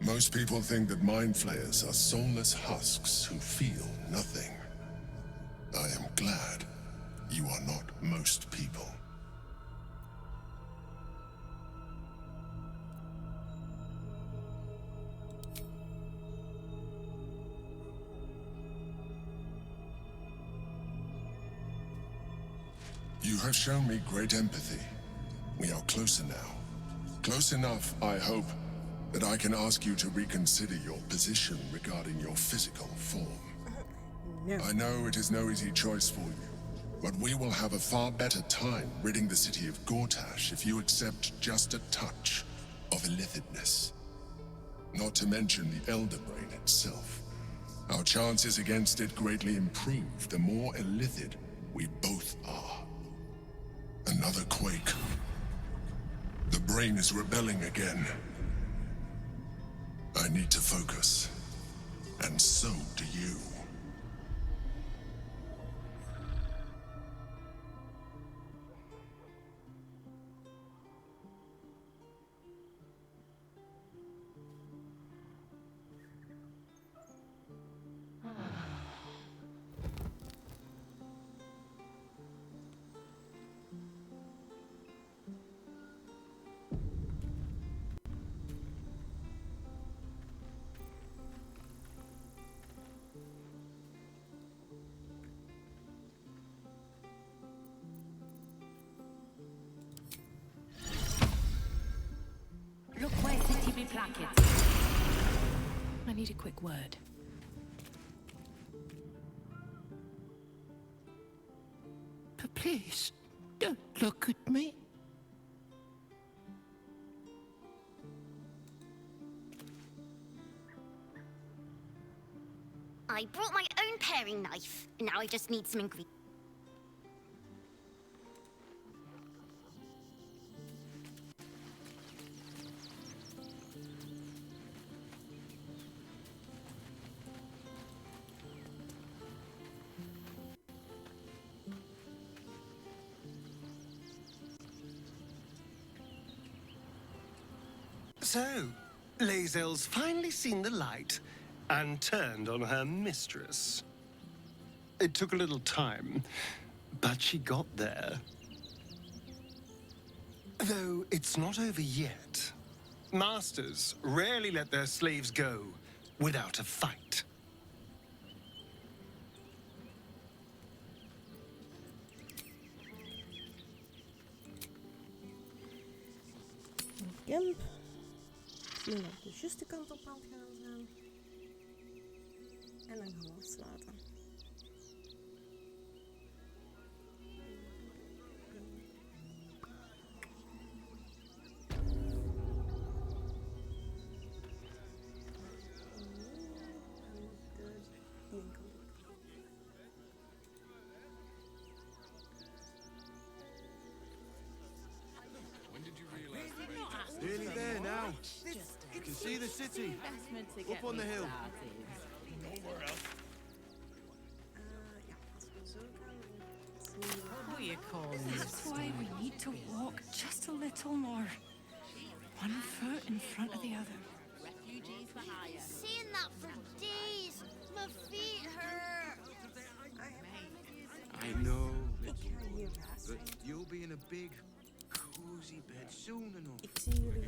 Most people think that mind flayers are soulless husks who feel nothing. I am glad you are not most people. You have shown me great empathy. We are closer now. Close enough, I hope, that I can ask you to reconsider your position regarding your physical form. No. I know it is no easy choice for you, but we will have a far better time ridding the city of Gortash if you accept just a touch of illithidness. Not to mention the Elder Brain itself. Our chances against it greatly improve the more illithid we both are. Another quake. The brain is rebelling again. I need to focus, and so do you. Look where city be placket. I need a quick word. But please, don't look at me. I brought my own paring knife. Now I just need some ingredients. So, Lae'zel's finally seen the light and turned on her mistress. It took a little time, but she got there. Though it's not over yet. Masters rarely let their slaves go without a fight. Camp. Nu naar de juiste kant op aan het gaan zijn. En dan gaan we afsluiten. Nearly there now. You can see the city. Up on the hill. Nowhere else. What are you calling This is why we need to walk just a little more. One foot in front of the other. Seeing that for days. My feet hurt. I know, little one, but you'll be in a big, cozy bed soon enough. Ik zie jullie